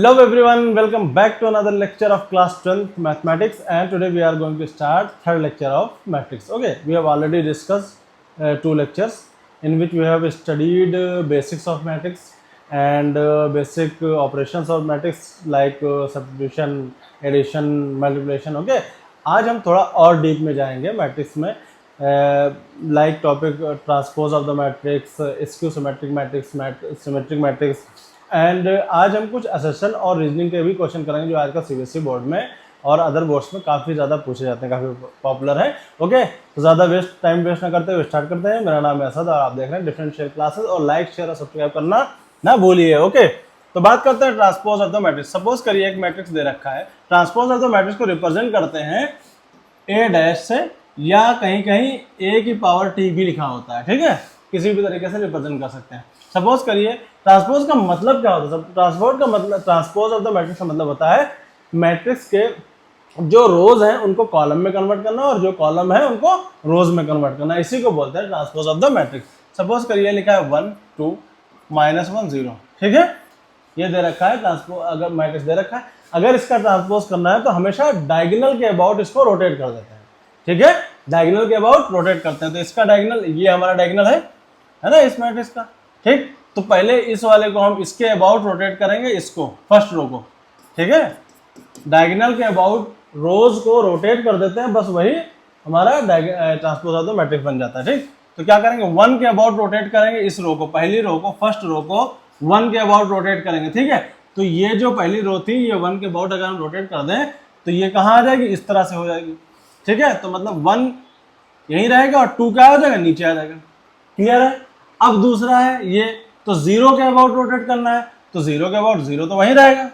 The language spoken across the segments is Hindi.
Hello everyone, welcome back to another lecture of class 12th mathematics, and today we are going to start third lecture of matrix. Okay, we have already discussed two lectures in which we have studied basics of matrix and basic operations of matrix like substitution, addition, multiplication. Okay, आज हम थोड़ा और डीप में जाएंगे मैट्रिक्स में, like topic transpose of the matrix, skew symmetric matrix, symmetric matrix, and आज हम कुछ असेशन और रीजनिंग के भी क्वेश्चन करेंगे जो आज का सीबीएसई बोर्ड में और अदर बोर्ड्स में काफ़ी ज़्यादा पूछे जाते हैं, काफ़ी पॉपुलर है। ओके, तो ज़्यादा टाइम वेस्ट ना करते हुए स्टार्ट करते हैं। मेरा नाम है असद और आप देख रहे हैं डिफरेंशियल क्लासेस, और लाइक शेयर और सब्सक्राइब करना ना भूलिए। ओके, तो बात करते हैं transpose of the matrix. Suppose करिए एक मैट्रिक्स दे रखा है, ट्रांसपोज ऑफ द मैट्रिक्स को रिप्रेजेंट करते हैं ए डैश से, या कहीं कहीं ए की पावर टी भी लिखा होता है, ठीक है, किसी भी तरीके से रिप्रेजेंट कर सकते हैं। सपोज करिए ट्रांसपोज का मतलब क्या होता है? ट्रांसपोज का मतलब, ट्रांसपोज ऑफ द मैट्रिक्स का मतलब होता है मैट्रिक्स के जो रोज हैं उनको कॉलम में कन्वर्ट करना और जो कॉलम है उनको रोज में कन्वर्ट करना, इसी को बोलते हैं transpose of the matrix. Suppose करिए लिखा है 1 2 -1 0, ठीक है, ये दे रखा है ट्रांसपोज, अगर मैट्रिक्स दे रखा है, अगर इसका ट्रांसपोज करना है तो हमेशा डायगोनल के अबाउट इसको रोटेट कर देते हैं, ठीक है, डायगोनल के अबाउट रोटेट करते हैं। तो इसका डायगोनल, ये हमारा डायगोनल है ना इस मैट्रिक्स का, ठीक। तो पहले इस वाले को हम इसके अबाउट रोटेट करेंगे, इसको फर्स्ट रो को, ठीक है, डायगोनल के अबाउट रोज को रोटेट कर देते हैं, बस वही हमारा ट्रांसपोज ऑफ द मैट्रिक्स बन जाता है, ठीक। तो क्या करेंगे, 1 के अबाउट रोटेट करेंगे इस रो को, पहली रो को, फर्स्ट रो को 1 के अबाउट रोटेट करेंगे, ठीक है। तो ये जो पहली रो थी, ये 1 के अबाउट अगर हम रोटेट कर दें तो ये कहाँ आ जाएगी, इस तरह से हो जाएगी, ठीक है। तो मतलब 1 यहीं रहेगा और 2 क्या हो जाएगा, नीचे आ जाएगा, क्लियर है। अब दूसरा है ये, तो 0 के अबाउट रोटेट करना है, तो 0 के अबाउट 0 तो वहीं रहेगा,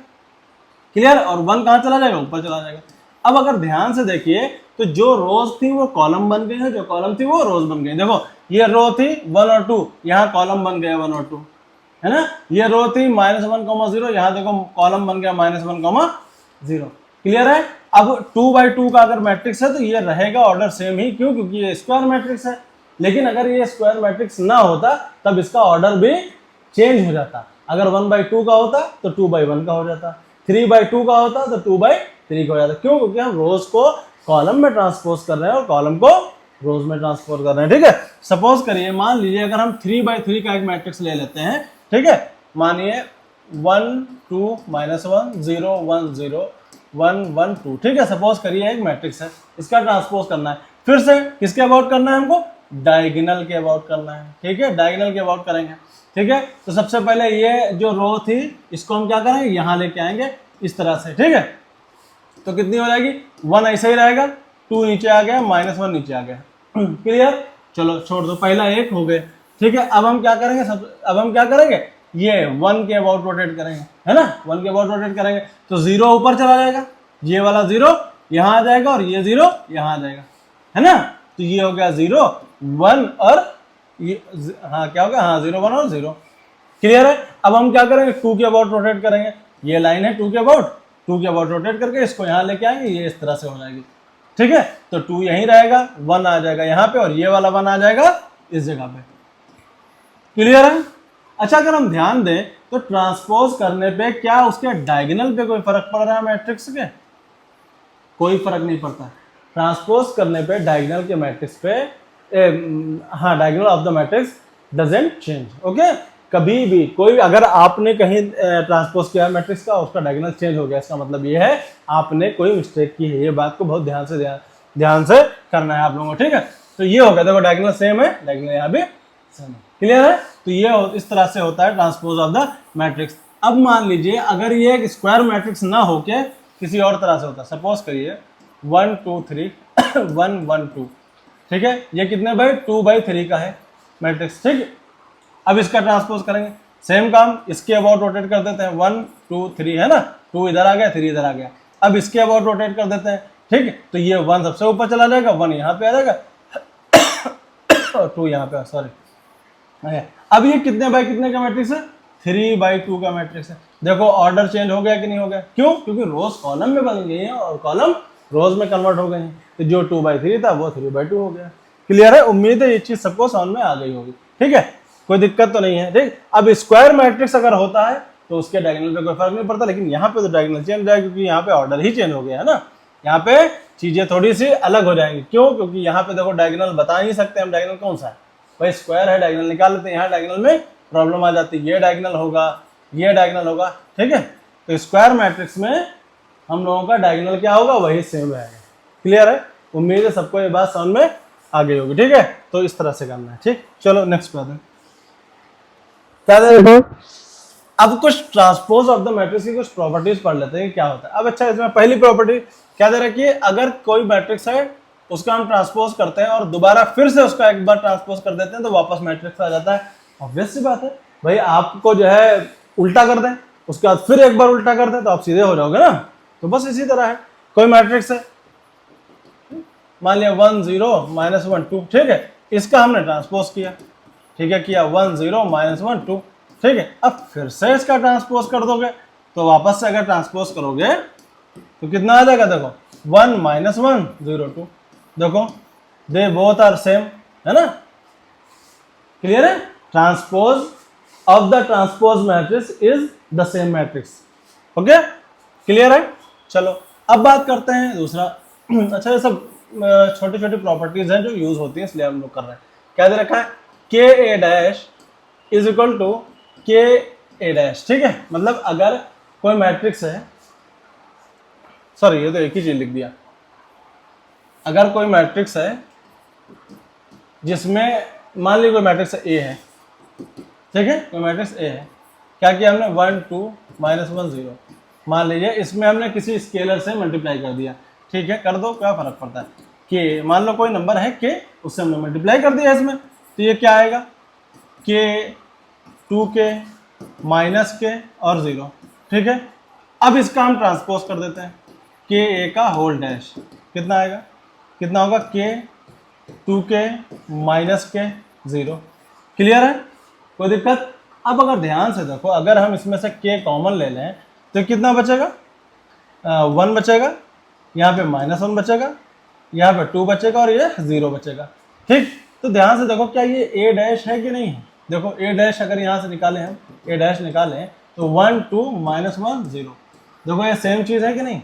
क्लियर, और 1 कहाँ चला जाएगा, ऊपर चला जाएगा। अब अगर ध्यान से देखिए तो जो रोज थी वो कॉलम बन गई है, जो कॉलम थी वो रोज बन गई। देखो ये रो थी 1 और 2, यहाँ कॉलम बन गया 1 और 2, है ना। ये रो थी -1, 0, यहाँ देखो कॉलम बन गया -1, 0, क्लियर है। अब 2/2 का अगर मैट्रिक्स है तो ये रहेगा ऑर्डर सेम ही, क्यों, क्योंकि ये स्क्वायर मैट्रिक्स है। लेकिन अगर ये स्क्वायर मैट्रिक्स ना होता तब इसका ऑर्डर भी चेंज हो जाता। अगर 1/2 का होता तो 2/1 का हो जाता, 3/2 का होता तो 2/3 का हो जाता, क्यों, क्योंकि हम रोज को कॉलम में ट्रांसपोज कर रहे हैं और कॉलम को रोज में ट्रांसपोज कर रहे हैं, ठीक है। सपोज करिए, मान लीजिए अगर हम 3/3 का एक मैट्रिक्स ले लेते हैं, ठीक है, मानिए 1 2 -1 0 1 0 1 1 2, ठीक है। सपोज करिए एक मैट्रिक्स है, इसका ट्रांसपोज करना है, फिर से किसके अबाउट करना है हमको, डायगोनल के अबाउट करना है, ठीक है, डायगोनल के अबाउट करेंगे, ठीक है। तो सबसे पहले ये जो रो थी इसको हम क्या करेंगे, यहाँ लेके आएंगे इस तरह से, ठीक है। तो कितनी हो जाएगी, 1 ऐसे ही रहेगा, 2 नीचे आ गया, -1 नीचे आ गया, क्लियर। चलो छोड़ दो, पहला एक हो गए, ठीक है। अब हम क्या करेंगे, अब हम क्या करेंगे, ये 1 के अबाउट रोटेट करेंगे, है ना, 1 के अबाउट रोटेट करेंगे तो 0 ऊपर चला जाएगा, ये वाला 0 यहाँ आ जाएगा और ये 0 यहाँ आ जाएगा, है ना। तो ये हो गया 0 1 और ये, हाँ क्या हो गया, हाँ 0 1 और 0, क्लियर है। अब हम क्या करेंगे, 2 के अबाउट रोटेट करेंगे, ये लाइन है 2 के अबाउट रोटेट करके इसको यहाँ लेके आएंगे, ये इस तरह से हो जाएगी, ठीक है। तो 2 यहीं रहेगा, 1 आ जाएगा यहाँ पे और ये वाला 1 आ जाएगा इस जगह पे, क्लियर है। अच्छा, अगर हम ध्यान दें तो ट्रांसपोज करने पे क्या उसके डायगोनल पे कोई फर्क पड़ रहा है मैट्रिक्स के, कोई फर्क नहीं पड़ता। ट्रांसपोज करने पे डायगोनल के मैट्रिक्स पे हाँ, diagonal of the matrix doesn't change, okay. कभी भी कोई, अगर आपने कहीं ट्रांसपोज किया है मैट्रिक्स का, उसका डायगोनल चेंज हो गया, इसका मतलब ये है आपने कोई मिस्टेक की है। ये बात को बहुत ध्यान से करना है आप लोगों को, ठीक है। तो ये हो गया, देखो डायगोनल सेम है, डायगोनल यहाँ भी सेम है, क्लियर है। तो ये इस तरह से होता है ट्रांसपोज ऑफ द मैट्रिक्स। अब मान लीजिए अगर ये एक स्क्वायर मैट्रिक्स ना होके किसी और तरह से होता, सपोज करिए 1 2 3 1 1 2, ठीक है, ये कितने बाई 2/3 का है मैट्रिक्स, ठीक है। अब इसका ट्रांसपोज करेंगे, सेम काम, इसके अबाउट रोटेट कर देते हैं, 1 2 3, है ना, 2 इधर आ गया, 3 इधर आ गया। अब इसके अबाउट रोटेट कर देते हैं, ठीक है, तो ये 1 सबसे ऊपर चला जाएगा, 1 यहाँ पे आ जाएगा और 2 यहाँ पे, सॉरी। अब ये कितने बाई कितने का मैट्रिक्स है, 3/2 का मैट्रिक्स है। देखो ऑर्डर चेंज हो गया कि नहीं हो गया, क्यों, क्योंकि रोज कॉलम में बन गई है और कॉलम रोज में कन्वर्ट हो गए हैं। तो जो 2/3 था वो 3/2 हो गया, क्लियर है। उम्मीद है ये चीज सबको समझ में आ गई होगी, ठीक है, कोई दिक्कत तो नहीं है, ठीक। अब स्क्वायर मैट्रिक्स अगर होता है तो उसके डायगोनल पे कोई फर्क नहीं पड़ता, लेकिन यहाँ पे तो डायगोनल चेंज हो जाएगा क्योंकि यहाँ पे ऑर्डर ही चेंज हो गया है ना, यहाँ पे चीजें थोड़ी सी अलग हो जाएंगी। क्यों? क्योंकि यहाँ पे देखो डायगोनल बता नहीं सकते हम डायगोनल कौन सा है, भाई स्क्वायर है डायगोनल निकाल लेते हैं, यहाँ डायगोनल में प्रॉब्लम आ जाती है, ये डायगोनल होगा ये डायगोनल होगा, ठीक है। तो स्क्वायर मैट्रिक्स में हम लोगों का डायगोनल क्या होगा, वही सेम रहेगा। क्लियर है? उम्मीद है सबको ये बात समझ में आ गई होगी, ठीक है। तो इस तरह से करना है, ठीक। चलो नेक्स्ट बात है क्या देखो, अब कुछ ट्रांसपोज ऑफ द मैट्रिक्स की कुछ प्रॉपर्टीज पढ़ लेते हैं क्या होता है। अब अच्छा, इसमें पहली प्रॉपर्टी क्या दे रखी है, अगर कोई मैट्रिक्स है उसका हम ट्रांसपोज करते हैं और दोबारा फिर से उसका एक बार ट्रांसपोज कर देते हैं तो वापस मैट्रिक्स आ जाता है। ऑब्वियस सी बात है भाई, आपको जो है उल्टा कर दें उसके बाद फिर एक बार उल्टा कर दें तो आप सीधे हो जाओगे ना। तो बस इसी तरह है, कोई मैट्रिक्स है मान लिया 1 0 -1 2, ठीक है, इसका हमने ट्रांसपोज किया, ठीक है, किया 1 0 -1 2, ठीक है। अब फिर से इसका ट्रांसपोज कर दोगे तो वापस से अगर ट्रांसपोज करोगे तो कितना आ जाएगा, देखो 1 -1 0 2, देखो दे बोथ आर सेम, है ना। क्लियर है? Transpose of the transpose matrix is the same matrix. Okay, clear है? चलो अब बात करते हैं दूसरा। अच्छा, ये सब छोटी छोटी प्रॉपर्टीज हैं जो यूज होती है, इसलिए हम लोग कर रहे हैं। क्या दे रखा है, के A dash is equal to K A dash, ठीक है। मतलब अगर कोई मैट्रिक्स है, सॉरी ये तो एक ही चीज लिख दिया, अगर कोई मैट्रिक्स है जिसमें मान लीजिए कोई मैट्रिक्स ए है, ठीक है, कोई मैट्रिक्स ए है, क्या किया हमने 1 2 -1 0, मान लीजिए इसमें हमने किसी स्केलर से मल्टीप्लाई कर दिया, ठीक है, कर दो क्या फर्क पड़ता है, के मान लो कोई नंबर है के, उससे हमने मल्टीप्लाई कर दिया इसमें, तो ये क्या आएगा, के 2k -k और 0, ठीक है। अब इसका हम ट्रांसपोज कर देते हैं, के ए का होल डैश कितना आएगा, कितना होगा, के 2k -k 0। क्लियर है? कोई दिक्कत? अब अगर ध्यान से देखो, अगर हम इसमें से k कॉमन ले लें तो कितना बचेगा, 1 बचेगा, यहाँ पे -1 बचेगा, यहाँ पे 2 बचेगा और ये 0 बचेगा, ठीक। तो ध्यान से देखो, क्या ये a डैश है कि नहीं है, देखो a डैश अगर यहाँ से निकालें हम, a डैश निकालें तो 1 2 -1 0, देखो ये सेम चीज है कि नहीं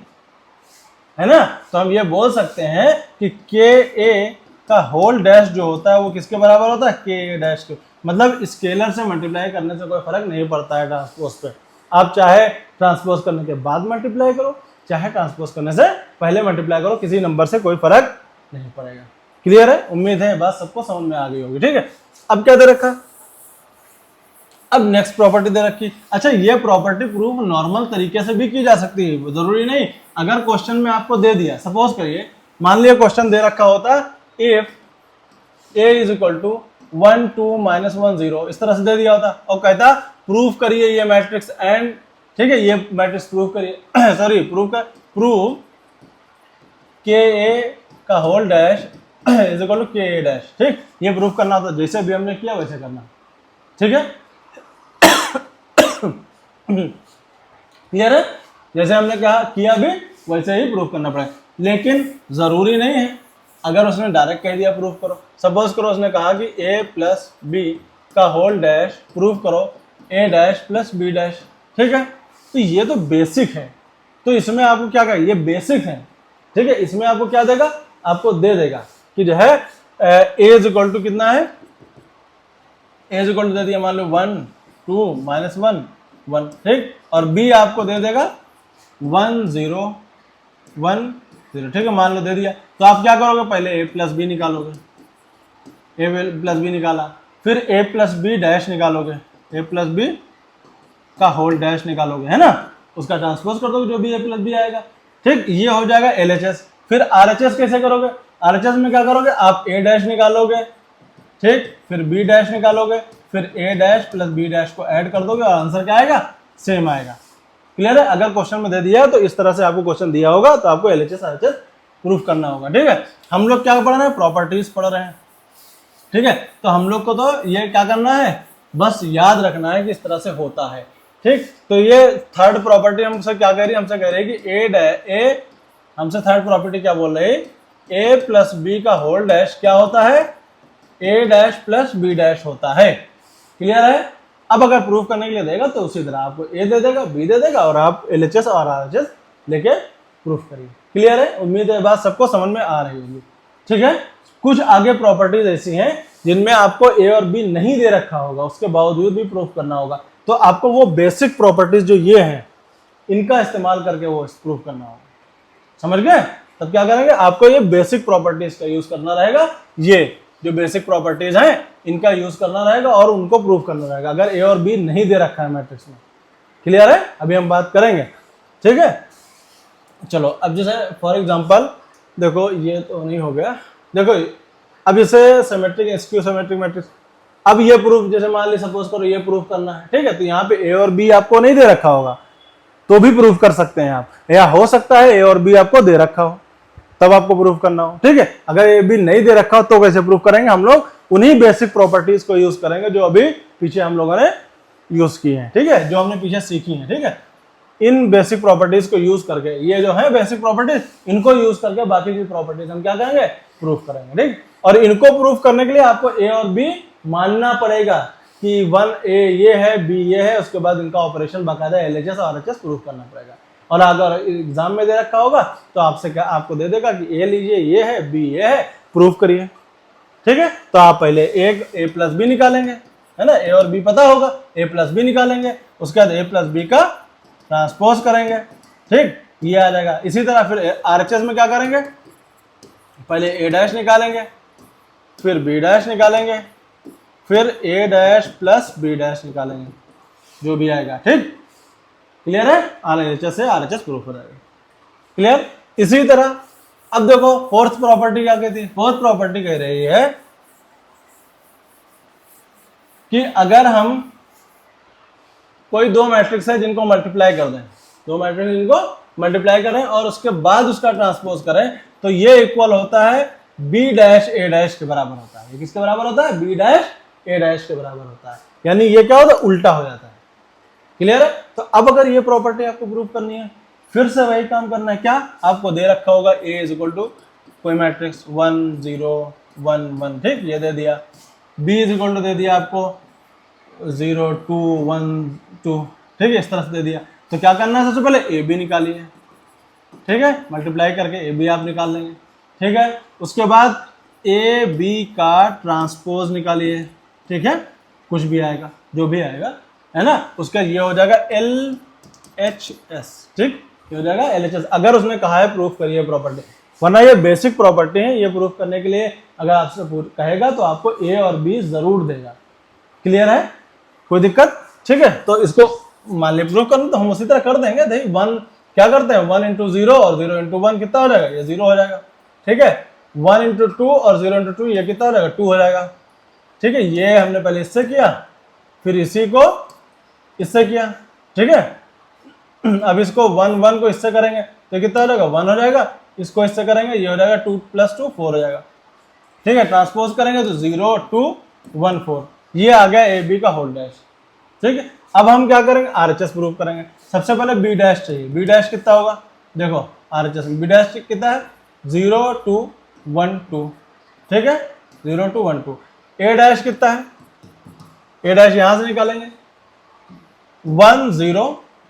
है ना। तो हम ये बोल सकते हैं कि के ए का होल डैश जो होता है वो किसके बराबर होता है, के ए डैश के। मतलब स्केलर से मल्टीप्लाई करने से कोई फर्क नहीं पड़ता है ट्रांसपोज पे, आप चाहे ट्रांसपोज करने के बाद मल्टीप्लाई करो चाहे ट्रांसपोज करने से पहले मल्टीप्लाई करो, किसी नंबर से कोई फर्क नहीं पड़ेगा। क्लियर है? उम्मीद है बात सबको समझ में आ गई होगी, ठीक है। अब क्या दे रखा, अब नेक्स्ट प्रॉपर्टी दे रखी। अच्छा, ये प्रॉपर्टी प्रूव नॉर्मल तरीके से भी की जा सकती है, जरूरी नहीं। अगर क्वेश्चन में आपको दे दिया, सपोज करिए मान लिया क्वेश्चन दे रखा होता if a is equal to 1 2 -1 0, इस तरह से दे दिया होता और कहता प्रूव करिए ये मैट्रिक्स एंड, ठीक है, ये मैट्रिक्स प्रूव करिए सॉरी प्रूव के ए का whole dash is equal to K A dash, ठीक। ये प्रूव करना होता, जैसे भी हमने किया वैसे करना, ठीक है। क्लियर है? जैसे हमने कहा किया भी वैसे ही प्रूफ करना पड़ेगा, लेकिन जरूरी नहीं है। अगर उसने डायरेक्ट कह दिया प्रूफ करो, सपोज करो उसने कहा कि a प्लस बी का होल डैश प्रूफ करो a dash plus b dash, ठीक है। तो ये तो बेसिक है, तो इसमें आपको क्या कहेगा, ये बेसिक है, ठीक है। इसमें आपको क्या देगा, आपको दे देगा कि जो है a इज इक्वल टू कितना है, a इज इक्वल टू दे दिया मान लो 1 2 -1 1, ठीक। और b आपको दे देगा 1 0 1 0, ठीक है, मान लो दे दिया। तो आप क्या करोगे, पहले a प्लस बी निकालोगे, a प्लस बी निकाला, फिर a प्लस बी डैश निकालोगे, a प्लस बी का होल डैश निकालोगे, है ना, उसका ट्रांसपोज कर दोगे जो भी a प्लस बी आएगा, ठीक। ये हो जाएगा LHS। फिर RHS कैसे करोगे, RHS में क्या करोगे, आप a डैश निकालोगे, ठीक, फिर b डैश निकालोगे, फिर a dash plus b dash को ऐड कर दोगे और आंसर क्या आएगा, सेम आएगा। क्लियर है? अगर क्वेश्चन में दे दिया है तो इस तरह से आपको क्वेश्चन दिया होगा तो आपको LHS RHS प्रूफ करना होगा, ठीक है। हम लोग क्या पढ़ रहे हैं, प्रॉपर्टीज पढ़ रहे हैं, ठीक है। तो हम लोग को तो ये क्या करना है, बस याद रखना है कि इस तरह से होता है, ठीक। तो ये थर्ड प्रॉपर्टी हमसे क्या कह रही है, हमसे कह रही है कि ए हमसे थर्ड प्रॉपर्टी क्या बोल रही है, a प्लस बी का होल डैश क्या होता है, a dash plus b dash होता है। क्लियर है? अब अगर प्रूफ करने के लिए देगा तो उसी तरह आपको ए दे देगा, बी दे देगा और आप LHS और RHS लेके प्रूफ करिए। क्लियर है? उम्मीद है बात सबको समझ में आ रही होगी। ठीक है, कुछ आगे प्रॉपर्टीज ऐसी हैं जिनमें आपको ए और बी नहीं दे रखा होगा, उसके बावजूद भी प्रूफ करना होगा, तो आपको वो बेसिक प्रॉपर्टीज जो ये हैं इनका इस्तेमाल करके वो प्रूफ करना होगा। समझ गए? तब क्या करेंगे, आपको ये बेसिक प्रॉपर्टीज का यूज करना रहेगा, ये जो बेसिक प्रॉपर्टीज हैं इनका यूज करना रहेगा और उनको प्रूफ करना रहेगा अगर ए और बी नहीं दे रखा है मैट्रिक्स में। क्लियर है? अभी हम बात करेंगे। ठीक है, चलो अब जैसे फॉर एग्जांपल देखो, ये तो नहीं हो गया, देखो अब इसे सिमेट्रिक स्क्यू सिमेट्रिक मैट्रिक्स, अब ये प्रूफ जैसे मान ली सपोज करो ये प्रूफ करना है। ठीक है, तो यहाँ पे ए और बी आपको नहीं दे रखा होगा तो भी प्रूफ कर सकते हैं आप, या हो सकता है ए और बी आपको दे रखा हो तब आपको प्रूफ करना हो। ठीक है, अगर ए बी नहीं दे रखा हो तो कैसे प्रूफ करेंगे, हम लोग उन्हीं बेसिक प्रॉपर्टीज को यूज करेंगे जो अभी पीछे हम लोगों ने यूज की हैं। ठीक है, जो हमने पीछे सीखी हैं। ठीक है, इन बेसिक प्रॉपर्टीज को यूज करके, ये जो है बेसिक प्रॉपर्टीज, इनको यूज करके बाकी की प्रॉपर्टीज हम क्या करेंगे, प्रूफ करेंगे। ठीक, और इनको प्रूफ करने के लिए आपको ए और बी मानना पड़ेगा कि 1 ए ये है, बी ये है, उसके बाद इनका ऑपरेशन बाकायदा LHS और RHS प्रूफ करना पड़ेगा। और अगर एग्जाम में दे रखा होगा तो आपसे क्या आपको दे देगा कि ए लीजिए ये है, बी ये है, प्रूफ करिए। ठीक है, तो आप पहले ए प्लस बी निकालेंगे, है ना, ए और बी पता होगा, ए प्लस बी निकालेंगे, उसके बाद ए प्लस बी का ट्रांसपोज करेंगे। ठीक, ये आ जाएगा। इसी तरह फिर RHS में क्या करेंगे, पहले ए डैश निकालेंगे, फिर बी डैश निकालेंगे, फिर ए डैश प्लस बी डैश निकालेंगे, जो भी आएगा। ठीक, क्लियर है? RHS से RHS प्रूफ हो जाएगा। क्लियर? इसी तरह अब देखो फोर्थ प्रॉपर्टी क्या कहती है, फोर्थ प्रॉपर्टी कह रही है कि अगर हम कोई दो मैट्रिक्स है जिनको मल्टीप्लाई कर दें, दो मैट्रिक्स जिनको मल्टीप्लाई करें और उसके बाद उसका ट्रांसपोज करें, तो ये इक्वल होता है बी डैश ए डैश के बराबर होता है। ये किसके बराबर होता है, बी डैश ए डैश के बराबर होता है। यानी ये क्या होता है, उल्टा हो जाता है। क्लियर है? तो अब अगर ये प्रॉपर्टी आपको प्रूव करनी है, फिर से वही काम करना है। क्या आपको दे रखा होगा, ए इज इक्वल टू कोई मैट्रिक्स 1 0 1 1, ठीक, ये दे दिया। बी इज इक्वल टू दे दिया आपको 0 2 1 2, ठीक है, इस तरह से दे दिया। तो क्या करना है, सबसे पहले ए बी निकालिए। ठीक है, मल्टीप्लाई करके ए बी आप निकाल लेंगे। ठीक है, उसके बाद ए बी का ट्रांसपोज निकालिए। ठीक है, कुछ भी आएगा, जो भी आएगा, है ना, उसका ये हो जाएगा LHS। ठीक, ये हो जाएगा LHS, अगर उसने कहा है प्रूफ करिए प्रॉपर्टी, वरना ये बेसिक प्रॉपर्टी है, ये प्रूफ करने के लिए अगर आपसे कहेगा तो आपको ए और बी जरूर देगा। क्लियर है? कोई दिक्कत? ठीक है, तो इसको मान लिया प्रूफ करना तो हम उसी तरह कर देंगे। देखिए 1 क्या करते हैं, 1 इंटू 0 और 0 इंटू 1 कितना हो जाएगा, ये 0 हो जाएगा। ठीक है, 1 इंटू 2 और 0 इंटू 2 ये कितना हो जाएगा, 2 हो जाएगा। ठीक है, ये हमने पहले इससे किया, फिर इसी को इससे किया। ठीक है, अब इसको 1 1 को इससे करेंगे तो कितना हो जाएगा, 1 हो जाएगा। इसको इससे करेंगे, ये हो जाएगा 2 + 2 4 हो जाएगा। ठीक है, ट्रांसपोज करेंगे तो 0 2 1 4, ये आ गया ए बी का होल डैश। ठीक है, अब हम क्या करेंगे, RHS प्रूव करेंगे। सबसे पहले बी डैश चाहिए, बी डैश कितना होगा, देखो RHS में बी डैश कितना है, 0 2 1 2। ठीक है, 0 2 1 2। ए डैश कितना है, ए डैश यहां से निकालेंगे 1 0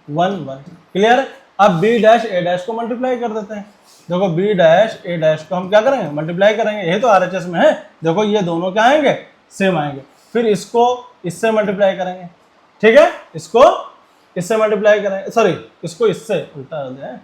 1 1। क्लियर है? अब बी डैश ए डैश को मल्टीप्लाई कर देते हैं। देखो बी डैश ए डैश को हम क्या करेंगे, मल्टीप्लाई करेंगे, ये तो RHS में है। देखो ये दोनों क्या आएंगे, सेम आएंगे। फिर इसको इससे मल्टीप्लाई करेंगे। ठीक है, इसको इससे मल्टीप्लाई करेंगे, सॉरी इसको इससे उल्टा हो जाए।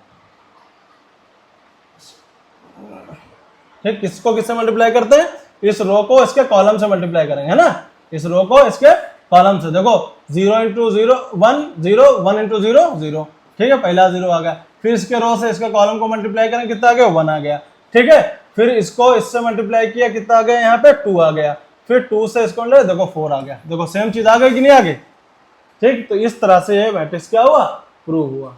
ठीक, किसको किससे मल्टीप्लाई करते हैं, इस रो को इसके कॉलम से मल्टीप्लाई करेंगे, है ना, इस रो को इसके कॉलम से। देखो 0 इंटू 0 1 0 1 इंटू 0 0। ठीक है, पहला 0 आ गया। फिर इसके रो से इसके कॉलम को मल्टीप्लाई करें, कितना आ गया, 1 आ गया। ठीक है, फिर इसको इससे मल्टीप्लाई किया, कितना आ गया, यहाँ पे 2 आ गया। फिर 2 से इसको ले, देखो 4 आ गया। देखो सेम चीज आ गई कि नहीं आ गई। ठीक, तो इस तरह से ये मैट्रिक्स क्या हुआ, प्रूव हुआ।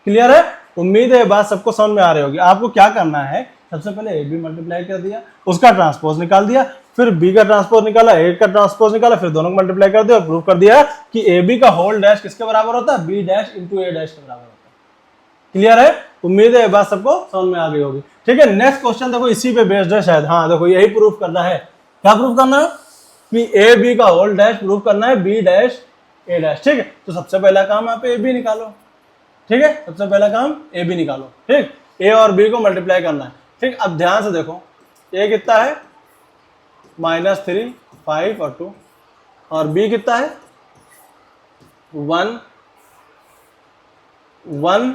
क्लियर है? उम्मीद है बात सबको समझ में आ रही होगी। आपको क्या करना है, सबसे पहले ए बी मल्टीप्लाई कर दिया, उसका ट्रांसपोज निकाल दिया, फिर बी का ट्रांसपोज निकाला, ए का ट्रांसपोज निकाला, फिर दोनों को मल्टीप्लाई कर दिया और प्रूव कर दिया कि ए बी का होल डैश किसके बराबर होता है, बी डैश इंटू ए डैश के बराबर होता है। क्लियर है? उम्मीद है बात सबको समझ में आ गई होगी। ठीक है, नेक्स्ट क्वेश्चन देखो इसी पे बेस्ड है शायद। हाँ देखो यही प्रूफ करना है। क्या प्रूफ करना है कि ए बी का होल डैश प्रूफ करना है, बी डैश ए डैश, ठीक है। तो सबसे पहला काम आप ए बी निकालो, ठीक है, सबसे पहला काम ए बी निकालो, ठीक। ए और बी को मल्टीप्लाई करना है, ठीक। अब ध्यान से देखो, ए कितना है -3, 5 और 2, और बी कितना है 1, 1,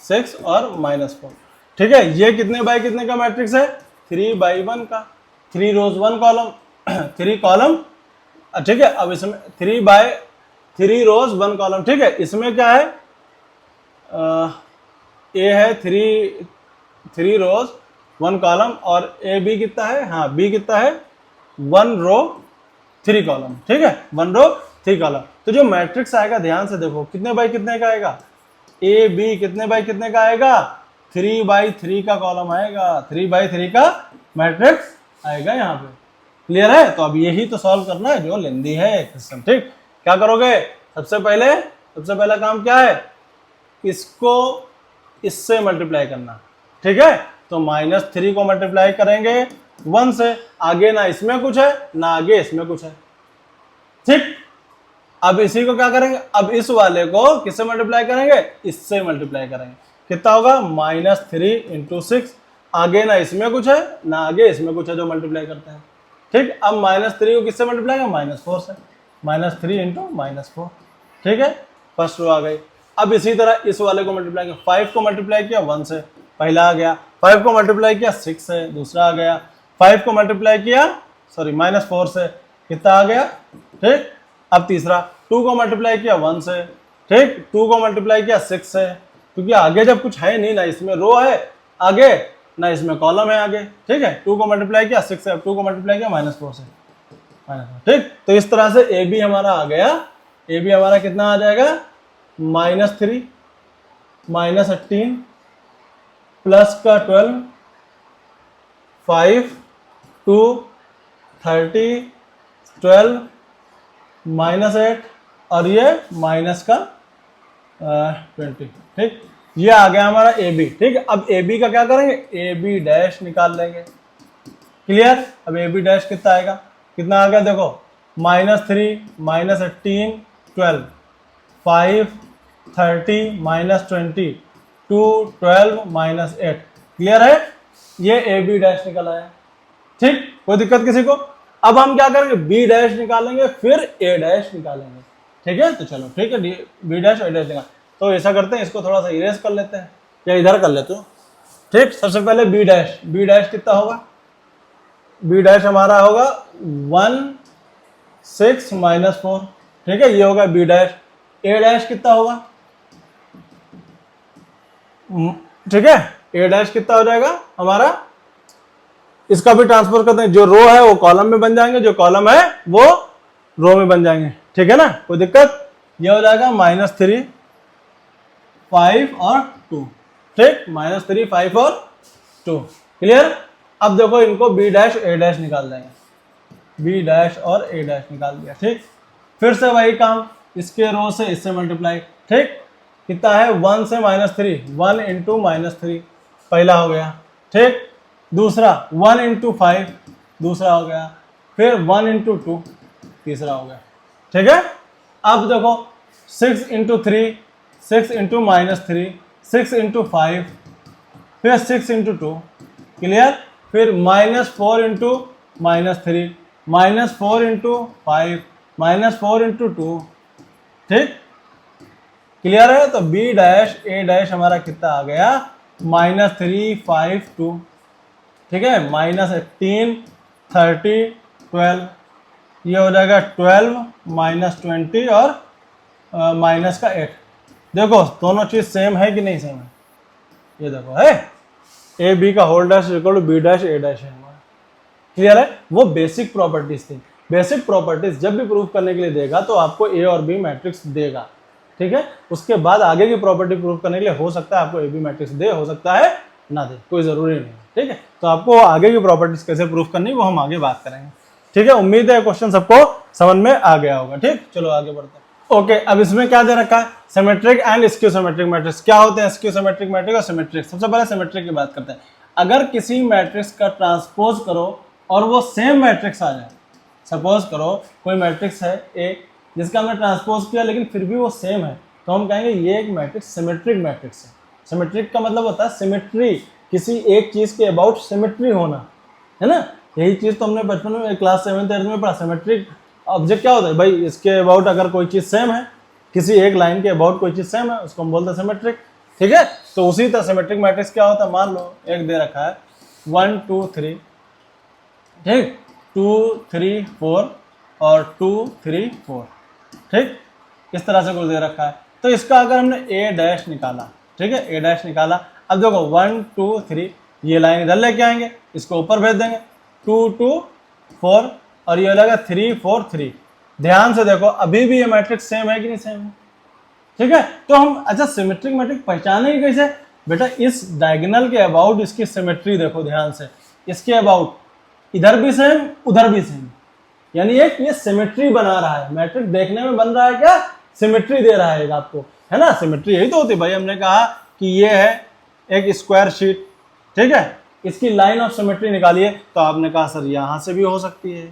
6 और -4, ठीक है। ये कितने बाय कितने का मैट्रिक्स है, 3 by 1 का, 3 रोज 1 कॉलम 3 कॉलम, ठीक है। अब इसमें 3 रोज 1 कॉलम, ठीक है। इसमें क्या है, ए है 3 रोज 1 कॉलम, और ए बी कितना है, हाँ बी कितना है 1 रो 3 कॉलम, ठीक है, 1 रो 3 कॉलम। तो जो मैट्रिक्स आएगा ध्यान से देखो कितने बाई कितने का आएगा, ए बी कितने बाई कितने का आएगा, 3/3 का कॉलम आएगा, 3/3 का मैट्रिक्स आएगा यहाँ पे। क्लियर है। तो अब यही तो सॉल्व करना है जो लेंदी है क्वेश्चन, ठीक। क्या करोगे, सबसे पहला काम क्या है, इसको इससे मल्टीप्लाई करना, ठीक है। तो -3 को मल्टीप्लाई करेंगे 1 से, आगे ना इसमें कुछ है ना आगे इसमें कुछ है, ठीक। अब इसी को क्या करेंगे, अब इस वाले को किससे मल्टीप्लाई करेंगे, इससे मल्टीप्लाई करेंगे। कितना होगा -3 × 6, आगे ना इसमें कुछ है ना आगे इसमें कुछ है जो मल्टीप्लाई करते हैं, ठीक। अब -3 को किससे मल्टीप्लाई करेंगे, -4 से, -3 × -4, ठीक है। फर्स्ट रो आ गई। अब इसी तरह इस वाले को मल्टीप्लाई किया, 5 को मल्टीप्लाई किया 1 से, पहला आ गया, 5 को मल्टीप्लाई किया 6 से, दूसरा आ गया, 5 को मल्टीप्लाई किया -4 से, कितना आ गया, ठीक। अब तीसरा, 2 को मल्टीप्लाई किया 1 से, ठीक, 2 को मल्टीप्लाई किया 6 से, क्योंकि आगे जब कुछ है नहीं, ना इसमें रो है आगे ना इसमें कॉलम है आगे, ठीक है। 2 को मल्टीप्लाई किया 6 से, अब 2 को मल्टीप्लाई किया -4 से, ठीक। तो इस तरह से ए बी हमारा आ गया, ए बी हमारा कितना आ जाएगा, -3, -18 प्लस का 12, 5, 2, 30, 12, -8 और ये माइनस का 20, ठीक। ये आ गया हमारा ए बी, ठीक है। अब ए बी का क्या करेंगे, ए बी डैश निकाल लेंगे। क्लियर। अब ए बी डैश कितना आएगा, कितना आ गया देखो, -3, -18, 12, 5, 30, -20, 2, 12, -8। क्लियर है, ये ए बी डैश निकल आया, ठीक। कोई दिक्कत किसी को। अब हम क्या करेंगे, बी डैश निकालेंगे फिर ए डैश निकालेंगे, ठीक है। तो चलो ठीक है, बी डैश ए डैश निकाल। तो ऐसा करते हैं, इसको थोड़ा सा इरेज कर लेते हैं या इधर कर लेते हो, ठीक। सबसे पहले बी डैश कितना होगा, बी डैश हमारा होगा 1, 6 -4, ठीक है, ये होगा बी डैश। ए डैश कितना होगा, ठीक है, ए डैश कितना हो जाएगा हमारा, इसका भी ट्रांसफर करते हैं, जो रो है वो कॉलम में बन जाएंगे, जो कॉलम है वो रो में बन जाएंगे, ठीक है ना, कोई दिक्कत। ये हो जाएगा -3, 5 और 2, ठीक, -3, 5 और 2। क्लियर। अब देखो इनको बी डैश ए डैश निकाल देंगे, बी डैश और ए डैश निकाल दिया, ठीक। फिर से वही काम, इसके रो से इससे मल्टीप्लाई, ठीक। कितना है 1 से -3, 1 × -3 पहला हो गया, ठीक। दूसरा 1 × 5 दूसरा हो गया, फिर 1 × 2 तीसरा हो गया, ठीक है। अब देखो 6 × 3, 6 × -3, 6 × 5, फिर 6 × 2, क्लियर। फिर -4 × -3, -4 × 5, -4 × 2, ठीक। क्लियर है। तो बी डैश ए डैश हमारा कितना आ गया, -3, 5, 2, ठीक है, -18, 30, 12, ये हो जाएगा 12, -20 और माइनस का 8। देखो दोनों चीज सेम है कि नहीं सेम है, ये देखो है, ए बी का whole dash equal to B dash A dash है हमारा। क्लियर है। वो बेसिक प्रॉपर्टीज थी। बेसिक प्रॉपर्टीज जब भी प्रूव करने के लिए देगा तो आपको ए और बी मैट्रिक्स देगा, ठीक है। उसके बाद आगे की प्रॉपर्टी प्रूव करने के लिए हो सकता है आपको ए बी मैट्रिक्स दे, हो सकता है ना दे, कोई जरूरी नहीं, ठीक है। तो आपको आगे की प्रॉपर्टीज कैसे प्रूव करनी वो हम आगे बात करेंगे, ठीक है। उम्मीद है क्वेश्चन सबको समझ में आ गया होगा, ठीक। चलो आगे बढ़ते हैं। ओके, अब इसमें क्या दे रखा है, symmetric and skew symmetric matrix. क्या होते हैं स्क्यू सिमेट्रिक मैट्रिक्स और सिमेट्रिक। सबसे पहले सिमेट्रिक की बात करते हैं। अगर किसी मैट्रिक्स का ट्रांसपोज करो और वो सेम मैट्रिक्स आ जाए, सपोज करो कोई मैट्रिक्स है ए, जिसका हमने ट्रांसपोज किया लेकिन फिर भी वो सेम है, तो हम कहेंगे ये एक मैट्रिक्स सिमेट्रिक मैट्रिक्स है। सिमेट्रिक का मतलब होता है सिमेट्री, किसी एक चीज़ के अबाउट सिमेट्री होना, है ना। यही चीज़ तो हमने बचपन में क्लास 7th-8th में पढ़ा। सिमेट्रिक ऑब्जेक्ट क्या होता है भाई, इसके अबाउट अगर कोई चीज़ सेम है, किसी एक लाइन के अबाउट कोई चीज़ सेम है, उसको हम बोलते हैं सिमेट्रिक, ठीक है। तो उसी तरह सिमेट्रिक मैट्रिक्स क्या होता है, मान लो एक दे रखा है 1 2 3, ठीक, 2 3 4 और 2 3 4, ठीक, इस तरह से कुछ दे रखा है। तो इसका अगर हमने ए डैश निकाला, ठीक है, ए डैश निकाला, अब देखो 1 2 3 ये लाइन इधर लेके आएंगे, इसको ऊपर भेज देंगे, 2 2 4 और ये लगेगा 3 4 3। ध्यान से देखो अभी भी ये मैट्रिक्स सेम है कि नहीं सेम है, ठीक है। तो हम अच्छा सिमेट्रिक मैट्रिक्स पहचानेंगे कैसे बेटा, इस डायगोनल के अबाउट इसकी सिमेट्री देखो ध्यान से, इसके अबाउट इधर भी सेम उधर भी सेम, यानी एक ये सिमेट्री बना रहा है। मैट्रिक्स देखने में बन रहा है क्या, सिमेट्री दे रहा है आपको, है ना। सिमेट्री यही तो होती है भाई, हमने कहा कि ये है एक स्क्वायर शीट, ठीक है, इसकी लाइन ऑफ सिमेट्री निकालिए, तो आपने कहा सर यहाँ से भी हो सकती है,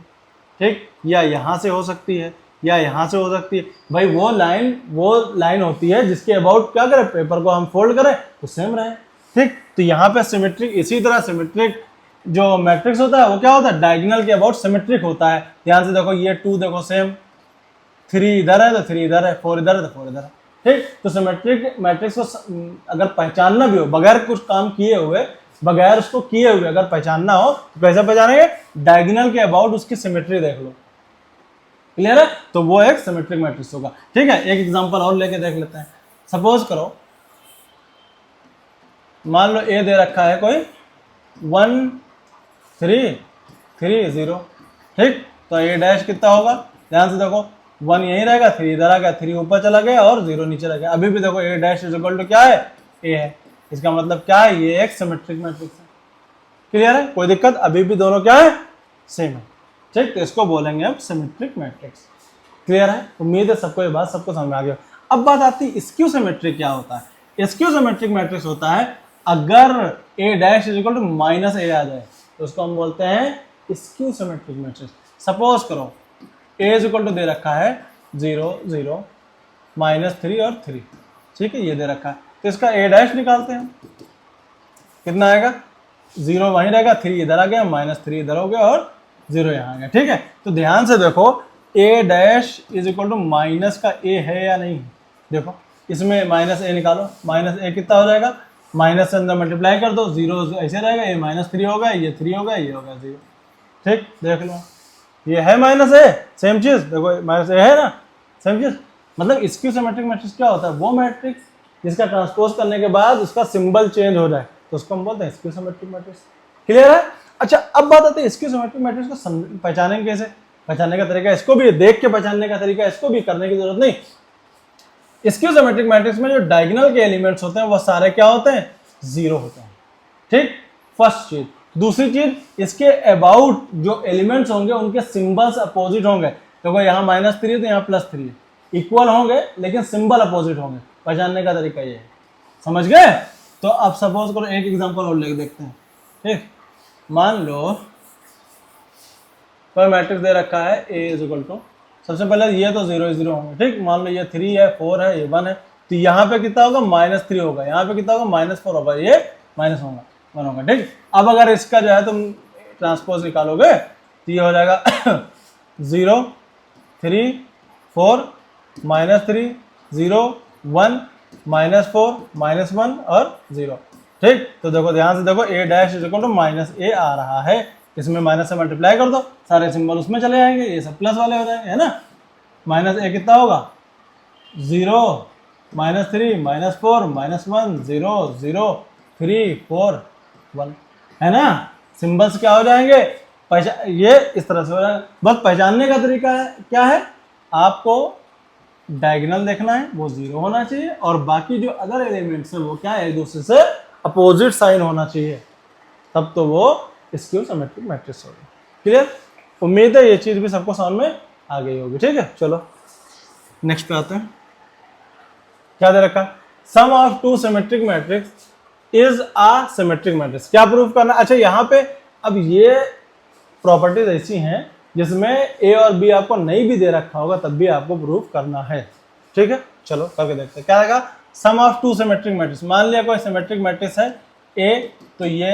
ठीक, या यहाँ से हो सकती है, या यहाँ से हो सकती है। भाई वो लाइन होती है जिसके अबाउट क्या करें, पेपर को हम फोल्ड करें तो सेम रहे, ठीक। तो यहाँ पे सिमेट्रिक, इसी तरह सिमेट्रिक जो मैट्रिक्स होता है वो क्या होता है, डायगोनल के अबाउट सिमेट्रिक होता है। ध्यान से देखो ये 2 देखो सेम, 3 इधर है तो 3 इधर है, 4 इधर है तो 4 इधर है, ठीक। तो सिमेट्रिक मैट्रिक्स को अगर पहचानना भी हो, बगैर कुछ काम किए हुए, बगैर उसको किए हुए अगर पहचानना हो तो कैसे पहचानेंगे, डायगोनल के अबाउट उसकी सिमेट्री देख लो, क्लियर है। तो वो एक सिमेट्रिक मैट्रिक्स होगा, ठीक है। एक एग्जांपल और लेके देख लेते हैं। सपोज करो मान लो ए दे रखा है कोई 1 3 3 0, ठीक। तो ए डैश कितना होगा, ध्यान से देखो 1 यहीं रहेगा, 3 इधर आ गया, 3 ऊपर चला गया और 0 नीचे रह गया। अभी भी देखो A dash is equal to क्या है, ए है। इसका मतलब क्या है, ये एक सिमेट्रिक मैट्रिक्स है, क्लियर है, कोई दिक्कत, अभी भी दोनों क्या है, सेम है, ठीक। तो इसको बोलेंगे हम सिमेट्रिक मैट्रिक्स, क्लियर है। उम्मीद है सबको ये बात सबको समझ में आ गया। अब बात आती है स्क्यू सिमेट्रिक क्या होता है। स्क्यू सिमेट्रिक मैट्रिक्स होता है अगर A dash is equal to minus A आ जाए तो उसको हम बोलते हैं स्क्यू सिमेट्रिक मैट्रिक्स। सपोज करो ए इज इक्वल टू दे रखा है 0 0 -3 और 3, ठीक है, ये दे रखा है। तो इसका ए डैश निकालते हैं, कितना आएगा, 0 वहीं रहेगा, 3 इधर आ गया, -3 इधर हो गया और 0 यहाँ आ गया, ठीक है। तो ध्यान से देखो A dash is equal to minus का ए है या नहीं, देखो इसमें माइनस ए निकालो, माइनस ए कितना हो जाएगा, माइनस से अंदर मल्टीप्लाई कर दो, 0 ऐसे रहेगा, ये -3 होगा, ये 3 होगा, ये होगा 0, ठीक। देख लो ये है माइनस ए, सेम चीज, देखो माइनस ए है ना, सेम चीज। मतलब स्क्यू सिमेट्रिक मैट्रिक्स क्या होता है, वो मैट्रिक्स जिसका ट्रांसपोज करने के बाद उसका सिंबल चेंज हो जाए तो उसको हम बोलते हैं स्क्यू सिमेट्रिक मैट्रिक्स, क्लियर है। अच्छा अब बात आती है स्क्यू सिमेट्रिक मैट्रिक्स को पहचानेंगे कैसे, पहचानने का तरीका, इसको भी देख के पहचानने का तरीका, इसको भी करने की जरूरत नहीं। स्क्यू सिमेट्रिक मैट्रिक्स में जो डायगोनल के एलिमेंट्स होते हैं वो सारे क्या होते हैं, 0 होते हैं, ठीक, फर्स्ट चीज। दूसरी चीज, इसके अबाउट जो एलिमेंट्स होंगे उनके सिंबल्स अपोजिट होंगे, क्योंकि यहाँ -3 है तो यहाँ +3 है, इक्वल होंगे लेकिन सिंबल अपोजिट होंगे। पहचानने का तरीका ये है, समझ गए। तो अब सपोज करो एक एग्जांपल और लेके देखते हैं, ठीक। मान लो कोई मैट्रिक्स दे रखा है ए इज इक्वल टू, सबसे पहले ये तो 0 0 होंगे, ठीक। मान लो ये 3 है, 4 है, ये 1 है, तो यहाँ पे कितना होगा, -3 होगा, यहाँ पे कितना होगा, -4 होगा, ये माइनस होगा, 1 होगा, ठीक। अब अगर इसका जो है तुम ट्रांसपोज निकालोगे तो ये हो जाएगा 0 3 4 -3 0 1 -4 -1 और 0, ठीक। तो देखो ध्यान से देखो A dash is equal to -a आ रहा है, इसमें माइनस से मल्टीप्लाई कर दो, सारे सिंबल उसमें चले जाएंगे, ये सब प्लस वाले हो जाएंगे, है ना। -a कितना होगा, 0 -3 -4 -1 0 0 3 4 1, है ना। सिंबल्स क्या हो जाएंगे, ये इस तरह से हो जाएगा। बस पहचानने का तरीका है क्या है, आपको डायगोनल देखना है, वो 0 होना चाहिए और बाकी जो अदर एलिमेंट्स है वो क्या है, एक दूसरे से अपोजिट साइन होना चाहिए, तब तो वो स्क्यू सिमेट्रिक मैट्रिक्स होगी, क्लियर। उम्मीद है ये चीज भी सबको समझ में आ गई होगी, ठीक है। चलो नेक्स्ट पे आते हैं, क्या दे रखा, sum of 2 symmetric matrix is a symmetric matrix, क्या प्रूफ करना। अच्छा यहाँ पे अब ये प्रॉपर्टीज ऐसी हैं जिसमें ए और बी आपको नहीं भी दे रखा होगा तब भी आपको प्रूफ करना है। ठीक है, चलो करके देखते हैं। क्या आएगा, sum of two symmetric matrix. मान लिया कोई सिमेट्रिक मैट्रिक्स है ए, तो ये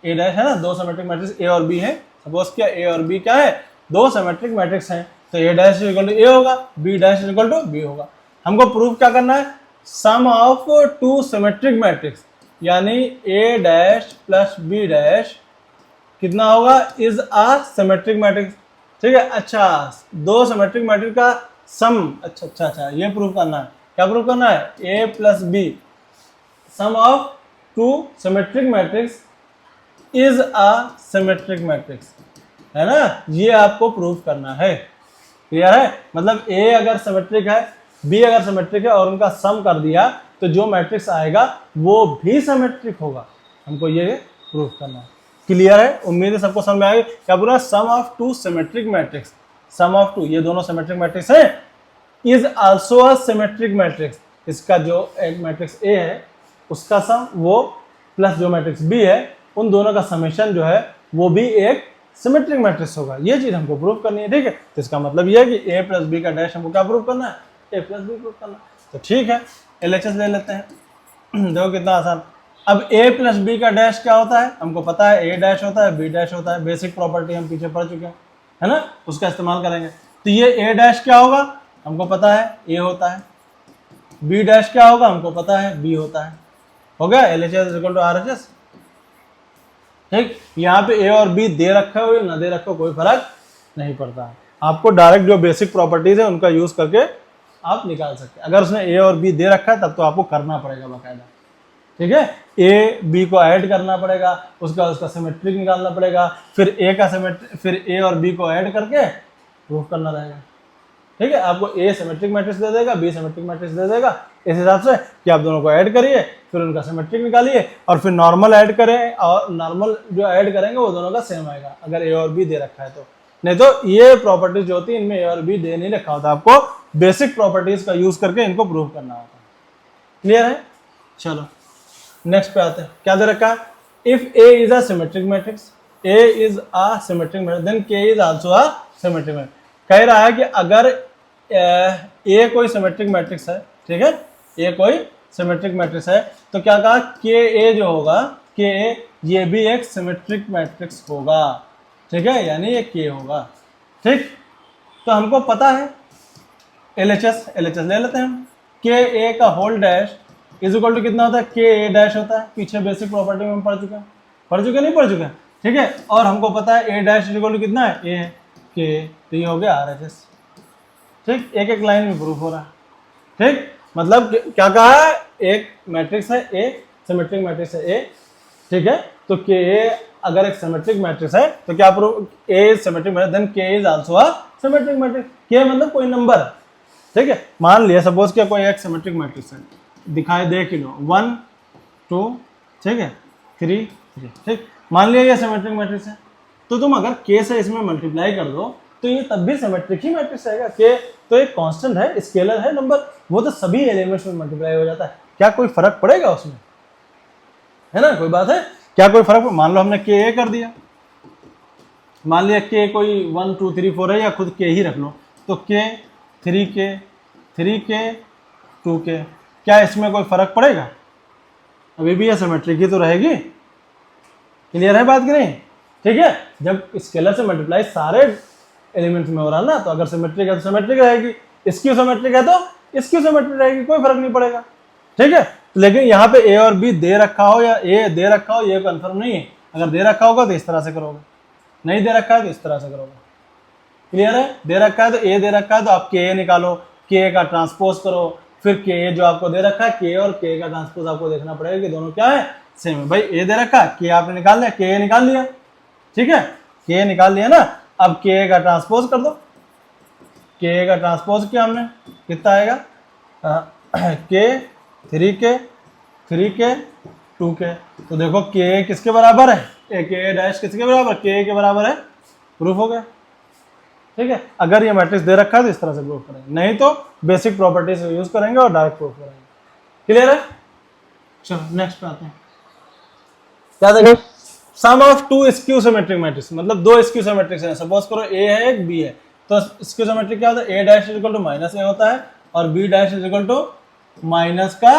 ए डैश है ना, दो सिमेट्रिक मैट्रिक्स ए और बी है। सपोज क्या ए और बी क्या है, दो सिमेट्रिक मैट्रिक्स हैं, तो A dash equal to A होगा, B dash equal to B होगा। हमको प्रूफ क्या करना है, sum of two symmetric matrix, यानी A dash plus B dash कितना होगा, इज अ सिमेट्रिक मैट्रिक्स। ठीक है, अच्छा दो सिमेट्रिक मैट्रिक्स का सम, अच्छा ये प्रूफ करना है। क्या प्रूफ करना है, A plus B sum of two symmetric matrix is a symmetric matrix, है ना, ये आपको प्रूफ करना है। क्लियर है, मतलब ए अगर सिमेट्रिक है, बी अगर सिमेट्रिक है और उनका सम कर दिया तो जो मैट्रिक्स आएगा वो भी सिमेट्रिक होगा। हमको ये प्रूफ करना है। क्लियर है, उम्मीद है सबको समझ में आएगी। क्या पूरा, sum of two symmetric matrix, sum of two, ये दोनों सिमेट्रिक मैट्रिक्स है, is also a symmetric matrix. इसका जो एक मैट्रिक्स ए है उसका सम वो प्लस जो मैट्रिक्स बी है, उन दोनों का समेशन जो है वो भी एक सिमेट्रिक मैट्रिक्स होगा। ये चीज हमको प्रूफ करनी है। ठीक है, तो इसका मतलब ये है कि ए प्लस बी का डैश हमको क्या प्रूफ करना है, ए प्लस बी प्रूफ करना है। तो ठीक है, एलएचएस ले लेते हैं। देखो कितना आसान। अब ए प्लस बी का डैश क्या होता है, हमको पता है ए डैश होता है, बी डैश होता है। बेसिक प्रॉपर्टी हम पीछे पढ़ चुके हैं, है ना, उसका इस्तेमाल करेंगे। तो ये ए डैश क्या होगा, हमको पता है ए होता है। बी डैश क्या होगा, हमको पता है बी होता है। हो गया, एलएचएस इक्वल टू आरएचएस। ठीक, यहाँ पे ए और बी दे रखा हो या ना दे रखा हो कोई फर्क नहीं पड़ता है। आपको डायरेक्ट जो बेसिक प्रॉपर्टीज है उनका यूज करके आप निकाल सकते हैं। अगर उसने ए और बी दे रखा है तब तो आपको करना पड़ेगा बाकायदा। ठीक है, ए बी को ऐड करना पड़ेगा, उसका सिमेट्रिक निकालना पड़ेगा, फिर ए का सिमेट्रिक, फिर ए और बी को ऐड करके प्रूफ करना रहेगा। ठीक है, आपको ए सिमेट्रिक मैट्रिक्स दे देगा, बी सिमेट्रिक मैट्रिक्स दे देगा, इस हिसाब से कि आप दोनों को ऐड करिए, फिर उनका सिमेट्रिक निकालिए और फिर नॉर्मल ऐड करें, और नॉर्मल जो ऐड करेंगे वो दोनों का सेम आएगा अगर ए और बी दे रखा है तो। नहीं तो ये प्रॉपर्टीज जो होती है इनमें ए और बी दे नहीं रखा होता, आपको बेसिक प्रॉपर्टीज का यूज करके इनको प्रूव करना होता है। क्लियर है, चलो नेक्स्ट पे आते हैं। क्या दे रखा है, if A is a symmetric matrix, A is a symmetric matrix then k is also a symmetric matrix. कह रहा है कि अगर ए कोई सिमेट्रिक मैट्रिक्स है, ठीक है, ए कोई सिमेट्रिक मैट्रिक्स है, तो क्या कहा, के ए जो होगा, के ए ये भी एक सिमेट्रिक मैट्रिक्स होगा। ठीक है, यानी ये के होगा। ठीक, तो हमको पता है एलएचएस ले लेते हैं हम। के ए का whole dash is equal to कितना होता है, के ए डैश होता है। पीछे बेसिक प्रॉपर्टी में हम पढ़ चुके नहीं पढ़ चुके। ठीक है, और हमको पता है A dash is equal to कितना है, ए है के, तो ये हो गया आरएचएस। ठीक, एक एक लाइन में प्रूफ हो रहा है। ठीक, मतलब क्या कहा है, एक मैट्रिक्स है ए, सिमेट्रिक मैट्रिक्स है ए। ठीक है, तो के ए अगर एक सिमेट्रिक मैट्रिक्स है तो क्या proof, A symmetric matrix then k is also a symmetric matrix. के मतलब कोई नंबर। ठीक है, मान लिया सपोज क्या कोई एक सिमेट्रिक मैट्रिक्स है, दिखाई दे कि लो 1 2, ठीक है, 3 3। ठीक, मान लिया ये सिमेट्रिक मैट्रिक्स है, तो तुम अगर के से इसमें मल्टीप्लाई कर दो तो ये तब भी सिमेट्रिक ही मैट्रिक्स रहेगा। के तो एक कांस्टेंट है, स्केलर है नंबर, वो तो सभी एलिमेंट्स में मल्टीप्लाई हो जाता है। क्या कोई फर्क पड़ेगा उसमें, है ना, कोई बात है, क्या कोई फर्क। मान लो हमने के ए कर दिया, मान लिया के कोई 1 2 3 4 है, या खुद के ही रख लो, तो के 3 के 2 के, क्या इसमें कोई फर्क पड़ेगा, अभी भी ये सिमेट्रिक ही तो रहेगी। क्लियर है बात कि नहीं। ठीक है, जब स्केलर से मल्टीप्लाई सारे एलिमेंट्स में हो रहा है ना, तो अगर सिमेट्रिक है तो सिमेट्रिक रहेगी, स्क्यू सिमेट्रिक है तो स्क्यू सिमेट्रिक रहेगी, कोई फर्क नहीं पड़ेगा। ठीक है, लेकिन यहाँ पे ए और बी दे रखा हो या ए दे रखा हो, ये कंफर्म नहीं है। अगर दे रखा होगा तो इस तरह से करोगे, नहीं दे रखा है तो इस तरह से करोगे। क्लियर है, दे रखा है तो ए दे रखा है तो आप के ए निकालो, के का ट्रांसपोज करो, फिर के ए जो आपको दे रखा है, के और के का ट्रांसपोज आपको देखना पड़ेगा कि दोनों क्या है, सेम है। भाई ए दे रखा है, के आपने निकाल लिया, के ए निकाल लिया। ठीक है, के निकाल लिया ना, अब के का ट्रांसपोज कर दो। के का ट्रांसपोज किया हमने, कितना आएगा, के 3 के 2 के। तो देखो के किसके बराबर है, के डैश किसके बराबर, के बराबर है, प्रूफ हो गया। ठीक है, अगर ये मैट्रिक्स दे रखा है तो इस तरह से प्रूफ करेंगे, नहीं तो बेसिक प्रॉपर्टीज यूज करेंगे और डायरेक्ट प्रूफ करेंगे। क्लियर है, चलो नेक्स्ट पे आते हैं। क्या देखो, sum of two skew symmetric matrix, मतलब दो स्क्यू सिमेट्रिक्स हैं, सपोज करो ए है एक बी है, तो स्क्यू सिमेट्रिक क्या होता है, A dash equal to minus A होता है और B dash equal to minus का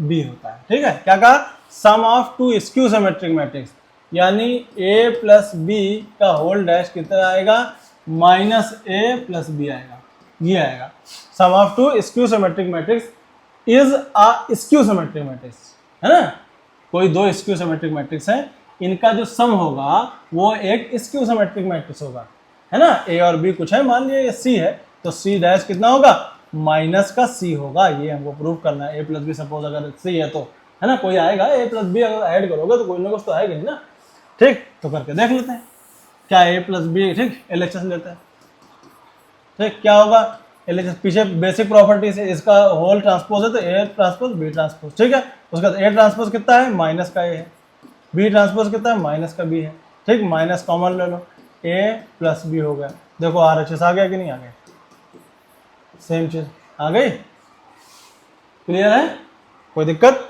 बी होता है। ठीक है, क्या कहा, sum of two skew symmetric matrix, यानी ए प्लस बी का होल डैश कितना आएगा, माइनस ए प्लस बी आएगा, ये आएगा। Sum of two skew symmetric matrix is a skew symmetric matrix, है ना, कोई दो स्क्यू सिमेट्रिक मैट्रिक्स हैं, इनका जो सम होगा वो एक स्क्यू सिमेट्रिक मैट्रिक्स होगा, है ना। ए और बी कुछ है, मान लिया ये सी है, तो सी डैश कितना होगा, माइनस का सी होगा, ये हमको प्रूव करना है। ए प्लस बी सपोज अगर सी है तो, है ना, कोई आएगा, ए प्लस बी अगर ऐड करोगे तो कोई ना कुछ तो आएगा ही ना। ठीक, तो करके देख लेते हैं क्या ए प्लस बी, ठीक, एलएचएस लेते हैं। ठीक, क्या होगा एलएचएस, पीछे बेसिक प्रॉपर्टी से इसका होल ट्रांसपोज है तो ए ट्रांसपोज बी ट्रांसपोज, ठीक है। उसका ए ट्रांसपोज कितना है, माइनस का ए है, बी ट्रांसपोज कितना है, माइनस का बी है। ठीक, माइनस कॉमन ले लो, ए प्लस बी हो गया। देखो आरएचएस आ गया कि नहीं आ गया, सेम चीज आ गई, क्लियर है, कोई दिक्कत।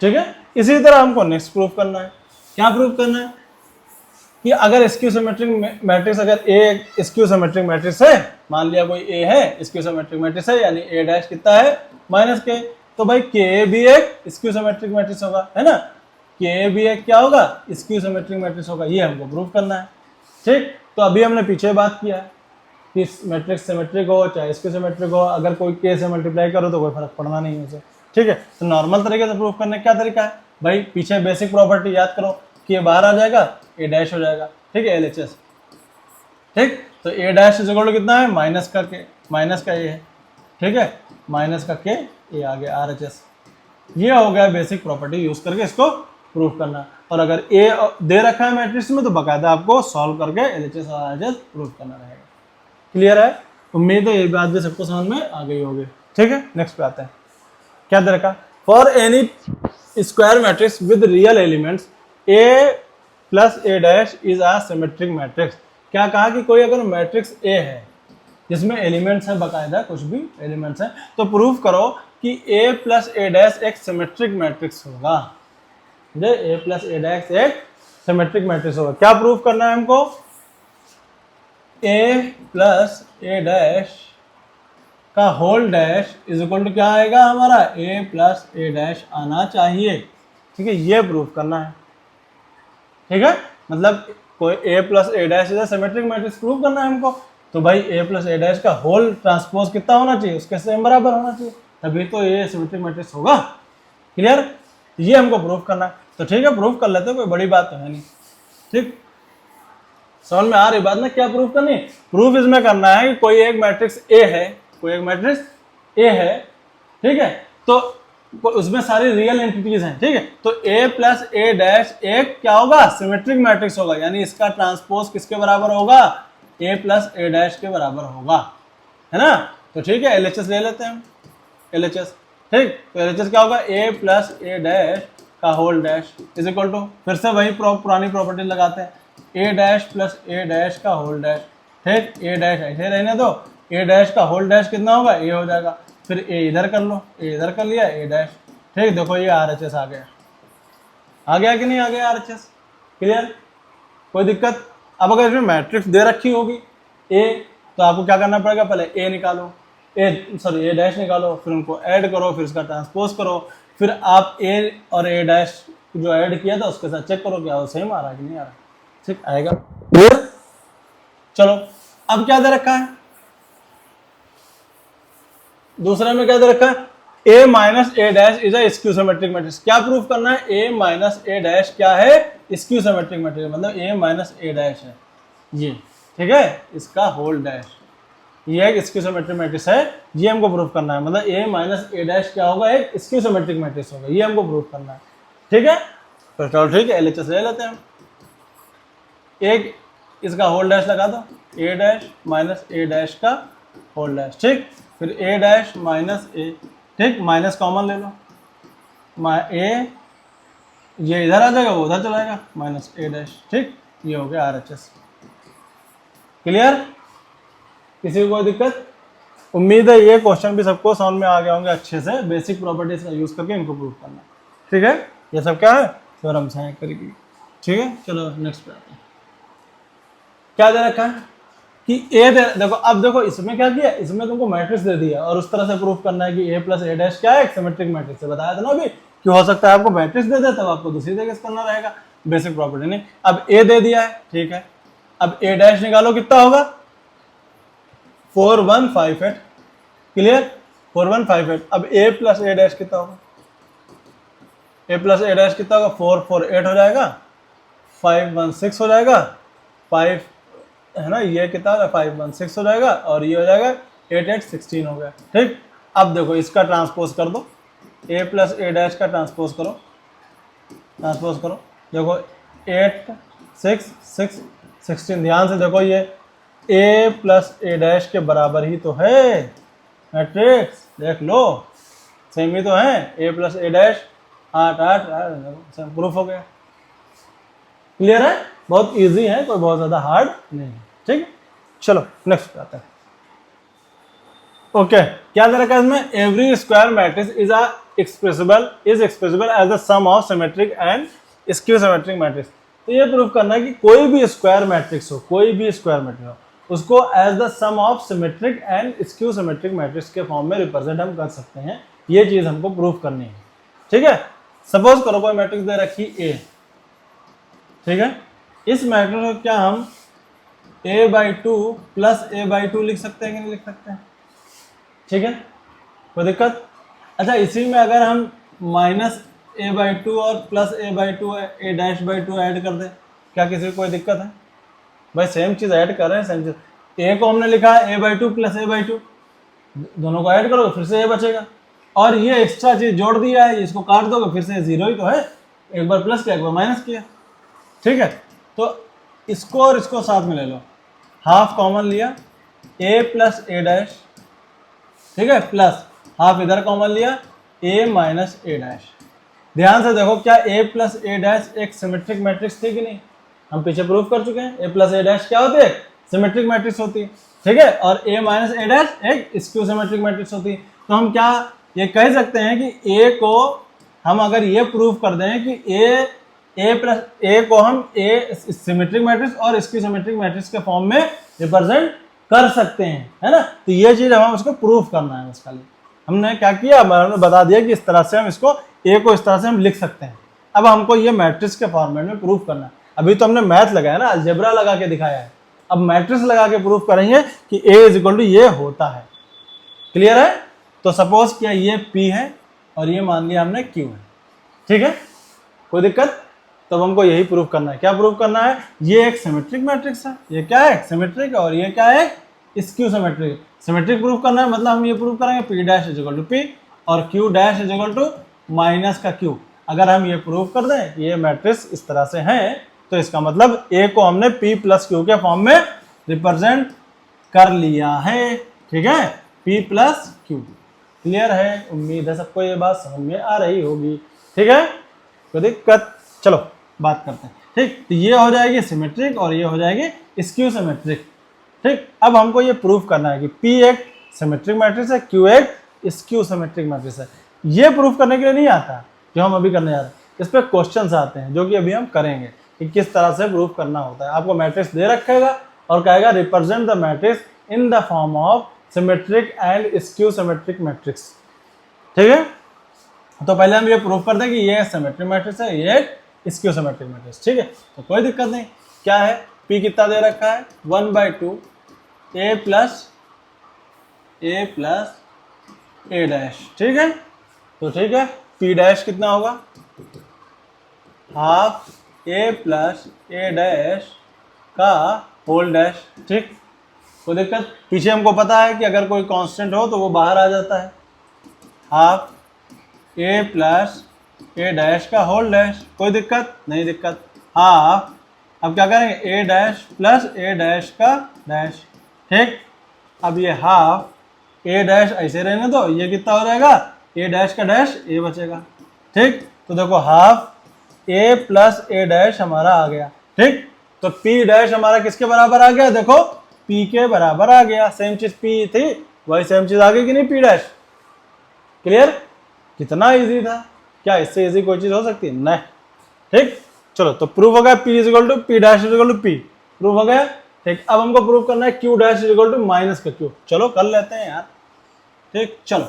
ठीक है, इसी तरह हमको नेक्स्ट प्रूफ करना है, क्या प्रूफ करना है कि अगर स्क्यू सिमेट्रिक मैट्रिक्स, अगर ए स्क्यू सिमेट्रिक मैट्रिक्स है, मान लिया कोई ए है स्क्यू सिमेट्रिक मैट्रिक्स है, यानी ए डैश कितना है, माइनस के, तो भाई के भी एक स्क्यू सिमेट्रिक मैट्रिक्स होगा, है ना, के भी एक क्या होगा, स्क्यू सिमेट्रिक मैट्रिक्स होगा, ये हमको प्रूफ करना है। ठीक, तो अभी हमने पीछे बात किया है कि मैट्रिक्स सिमेट्रिक हो चाहे स्क्यू सिमेट्रिक हो, अगर कोई के से मल्टीप्लाई करो तो कोई फर्क पड़ना नहीं है उसे। ठीक है, तो नॉर्मल तरीके से प्रूफ करने का क्या तरीका है भाई, पीछे बेसिक प्रॉपर्टी याद करो कि ये बाहर आ जाएगा, ए डैश हो जाएगा। ठीक है, एलएचएस। ठीक, तो A dash is equal to कितना है, माइनस का के, माइनस का ए है, ठीक है, माइनस का के, ए आ गया आरएचएस। ये हो गया बेसिक प्रॉपर्टी यूज करके इसको प्रूफ करना। और अगर ए दे रखा है मैट्रिक्स में तो बकायदा आपको सॉल्व करके एलएचएस और आरएचएस प्रूफ करना रहेगा। क्लियर है, उम्मीद है ये बात भी सबको समझ में आ गई होगी। ठीक है, नेक्स्ट पे आते हैं, क्या दे रखा, for N E square matrix with real elements A plus A dash is a symmetric matrix. क्या कहा कि कोई अगर मैट्रिक्स ए है जिसमें एलिमेंट्स है, बकायदा कुछ भी एलिमेंट्स हैं, तो प्रूफ करो कि ए प्लस ए डैश एक सिमेट्रिक मैट्रिक्स होगा। ए प्लस ए डैश एक सिमेट्रिक मैट्रिक्स होगा। क्या प्रूफ करना है हमको, ए प्लस ए डैश का whole dash is equal to क्या आएगा हमारा, ए प्लस ए डैश आना चाहिए। ठीक है, ये प्रूफ करना है। ठीक है, मतलब कोई A plus A dash is symmetric matrix proof करना है हमको, तो भाई ए प्लस ए डैश का होल ट्रांसपोज कितना होना चाहिए, उसके सेम बराबर होना चाहिए, तभी तो ये सिमेट्रिक मैट्रिक्स होगा। क्लियर, ये हमको प्रूफ करना है। तो ठीक है, प्रूफ कर लेते हैं, कोई बड़ी बात तो है नहीं। ठीक, समझ में आ रही बात ना, क्या प्रूफ करनी, प्रूफ इसमें करना है कि कोई एक मैट्रिक्स ए है, कोई एक मैट्रिक्स ए है, ठीक है, तो उसमें सारी रियल एंटिटीज हैं। ठीक है, तो ए प्लस ए डैश एक क्या होगा, सिमेट्रिक मैट्रिक्स होगा, यानी इसका ट्रांसपोज किसके बराबर होगा, ए प्लस ए डैश के बराबर होगा, है ना। तो ठीक है, एलएचएस ले लेते हैं हम, एलएचएस। ठीक, तो एलएचएस क्या होगा, ए प्लस ए डैश का whole dash is equal to, फिर से वही पुरानी प्रॉपर्टी लगाते हैं, A dash plus A dash का होल डैश। ठीक, ए डैश ऐसे रहने दो, ए डैश का होल डैश कितना होगा, ए हो जाएगा, फिर ए इधर कर लो, ए इधर कर लिया, ए डैश। ठीक, देखो ये आरएचएस आ गया, आ गया कि नहीं आ गया आरएचएस। क्लियर, कोई दिक्कत। अब अगर इसमें मैट्रिक्स दे रखी होगी ए, तो आपको क्या करना पड़ेगा, पहले ए निकालो, ए डैश निकालो, फिर उनको ऐड करो, फिर उसका ट्रांसपोज करो, फिर आप ए और ए डैश जो ऐड किया था उसके साथ चेक करो क्या वो सेम आ रहा है कि नहीं आ रहा। ठीक, आएगा। चलो, अब क्या दे रखा है, दूसरे में क्या दे रखा है, A minus A dash is a skew symmetric matrix. क्या प्रूफ करना है, ए माइनस ए डैश क्या है, स्क्यू सिमेट्रिक मैट्रिक्स, मतलब ए माइनस ए डैश है ये। ठीक है, इसका होल डैश, ये एक स्क्यू सिमेट्रिक मैट्रिक्स है, ये हमको प्रूफ करना है, मतलब ए माइनस ए डैश क्या होगा, एक स्क्यू सिमेट्रिक मैट्रिक्स होगा, ये हमको प्रूफ करना है। ठीक है, तो चलो ठीक है, एलएचएस ले लेते हैं हम, एक इसका होल डैश लगा दो, A dash minus A dash का होल डैश। ठीक, फिर ए डैश माइनस ए, ठीक, माइनस कॉमन ले लो, ए ये इधर आ जाएगा, वो उधर चलाएगा, माइनस ए डैश। ठीक, ये हो गया आरएचएस। क्लियर, किसी को कोई दिक्कत। उम्मीद है ये क्वेश्चन भी सबको समझ में आ गए होंगे अच्छे से, बेसिक प्रॉपर्टीज का यूज करके इनको प्रूव करना। ठीक है, ये सब क्या है, थ्योरम्स हैं करेगी। ठीक है, चलो नेक्स्ट पे आते हैं। क्या दे रखा है कि ए दे, देखो अब देखो इसमें क्या किया, इसमें तुमको मैट्रिक्स दे दिया और उस तरह से प्रूफ करना है कि ए प्लस ए डैश क्या है, एक सिमेट्रिक मैट्रिक्स है। बताया था ना अभी कि हो सकता है आपको मैट्रिक्स दे दे तब आपको दूसरी तरीके से करना रहेगा, बेसिक प्रॉपर्टी नहीं। अब ए दे दिया है, ठीक है, अब ए डैश निकालो, कितना होगा 4158, क्लियर 4158। अब ए प्लस ए डैश कितना होगा, ए प्लस ए डैश कितना होगा 448 हो जाएगा, 516 हो जाएगा, 5 है ना, ये कितना है 516 हो जाएगा और ये हो जाएगा 8816 हो गया। ठीक, अब देखो इसका ट्रांसपोज कर दो, ए प्लस ए डैश का ट्रांसपोज करो, ट्रांसपोज करो, देखो 8 6 6 16, ध्यान से देखो ये ए प्लस ए डैश के बराबर ही तो है मैट्रिक्स, देख लो सेम ही तो है, A plus A dash 8 8 proof हो गया। क्लियर है, बहुत इजी है, कोई बहुत ज्यादा हार्ड नहीं है। ठीक है, चलो नेक्स्ट पे आते हैं। ओके, क्या दे रखा है इसमें, every square matrix is expressible as the sum of symmetric and skew symmetric matrix. तो ये प्रूफ करना है कि कोई भी स्क्वायर मैट्रिक्स हो, कोई भी स्क्वायर मैट्रिक्स हो, उसको as the sum of symmetric and skew symmetric matrix के फॉर्म में रिप्रेजेंट हम कर सकते हैं। ये चीज हमको प्रूफ करनी है। ठीक है, सपोज करो कोई मैट्रिक्स दे रखी ए, ठीक है, इस मैट्रिक्स को क्या हम a/2 प्लस a/2 लिख सकते हैं कि नहीं लिख सकते हैं? ठीक है, कोई दिक्कत? अच्छा, इसी में अगर हम माइनस a/2 और प्लस a/2 a'/2 ऐड कर दें, क्या किसी को कोई दिक्कत है? भाई सेम चीज ऐड कर रहे हैं, सेम चीज। ए को हमने लिखा है a/2 प्लस a/2, दोनों को ऐड करोगे फिर से ए बचेगा, और ये एक्स्ट्रा चीज जोड़ दिया है, इसको काट दोगे फिर से जीरो ही तो है, एक बार प्लस किया एक बार माइनस किया। ठीक है, तो इसको और इसको साथ में ले लो, हाफ कॉमन लिया a प्लस ए डैश, ठीक है, प्लस हाफ इधर कॉमन लिया a माइनस ए डैश। ध्यान से देखो, क्या a प्लस ए डैश एक सिमेट्रिक मैट्रिक्स थी कि नहीं? हम पीछे प्रूफ कर चुके हैं, a प्लस ए डैश क्या होती है, सिमेट्रिक मैट्रिक्स होती है। ठीक है, और a माइनस ए डैश एक स्क्यू सिमेट्रिक मैट्रिक्स होती है। तो हम क्या ये कह सकते हैं कि a को हम अगर ये प्रूफ कर दें कि a प्लस ए को हम ए सिमेट्रिक मैट्रिक्स और स्क्यू सिमेट्रिक मैट्रिक्स के फॉर्म में रिप्रेजेंट कर सकते हैं, है ना। तो ये चीज हम उसको प्रूफ करना है, उसका लिए हमने क्या किया, हमने बता दिया कि इस तरह से हम इसको ए को इस तरह से हम लिख सकते हैं। अब हमको ये मैट्रिक्स के फॉर्मेट में प्रूफ करना है। अभी तो हमने मैथ लगाया ना, अलजेब्रा लगा के दिखाया है, अब मैट्रिक्स लगा के प्रूफ करेंगे कि a इज इक्वल टू ये होता है। क्लियर है? तो सपोज किया ये p है और ये मान लिया हमने q है। ठीक है, कोई दिक्कत? तब हमको यही प्रूफ करना है। क्या प्रूफ करना है? ये एक सिमेट्रिक मैट्रिक्स है, ये क्या है सिमेट्रिक, और ये क्या है स्क्यू सिमेट्रिक। सिमेट्रिक प्रूफ करना है मतलब हम ये प्रूफ करेंगे p dash is equal to p और q dash is equal to minus का q। अगर हम ये प्रूफ कर दें ये मैट्रिक्स इस तरह से है, तो इसका मतलब a को हमने p प्लस q के फॉर्म में रिप्रेजेंट कर लिया है। ठीक है, p प्लस q। क्लियर है? उम्मीद है सबको ये बात समझ में आ रही होगी। ठीक है, कोई दिक्कत? चलो बात करते हैं। ठीक, तो ये हो जाएगी सिमेट्रिक और ये हो जाएगी स्क्यू सिमेट्रिक। ठीक, अब हमको ये प्रूफ करना है कि p एक सिमेट्रिक मैट्रिक्स है, q एक स्क्यू सिमेट्रिक मैट्रिक्स है। ये प्रूफ करने के लिए नहीं आता जो हम अभी करने जा रहे हैं, इस पर क्वेश्चंस आते हैं जो कि अभी हम करेंगे कि किस तरह से प्रूफ करना होता है। आपको मैट्रिक्स दे रखेगा और कहेगा represent the matrix in the form of symmetric and skew symmetric matrix. ठीक है, तो पहले हम ये प्रूफ कर दें कि ये सिमेट्रिक मैट्रिक्स है, ये स्क्यू सिमेट्रिक मैट्रिक्स। ठीक है, तो कोई दिक्कत नहीं। क्या है, p कितना दे रखा है 1/2 a प्लस ए डैश। ठीक है, तो ठीक है, p डैश कितना होगा half a plus A dash का होल डैश। ठीक, कोई दिक्कत? पीछे हमको पता है कि अगर कोई कांस्टेंट हो तो वो बाहर आ जाता है, half a plus A dash का होल डैश। कोई दिक्कत? नहीं दिक्कत। हाफ, अब क्या करेंगे a dash plus A dash का डैश। ठीक, अब ये हाफ a डैश ऐसे रहने दो, ये कितना हो जाएगा a डैश का डैश a बचेगा। ठीक, तो देखो half a plus A dash हमारा आ गया। ठीक, तो p डैश हमारा किसके बराबर आ गया? देखो p के बराबर आ गया। सेम चीज p थी वही सेम चीज आ गई कि नहीं p डैश। क्लियर? कितना इजी था, क्या इससे इजी कोई चीज हो सकती है? नहीं। ठीक, चलो तो प्रूफ हो गया P is equal to P dash is equal to P, proof हो गया। ठीक, अब हमको प्रूफ करना है Q dash is equal to minus का Q। चलो कर लेते हैं यार। ठीक, चलो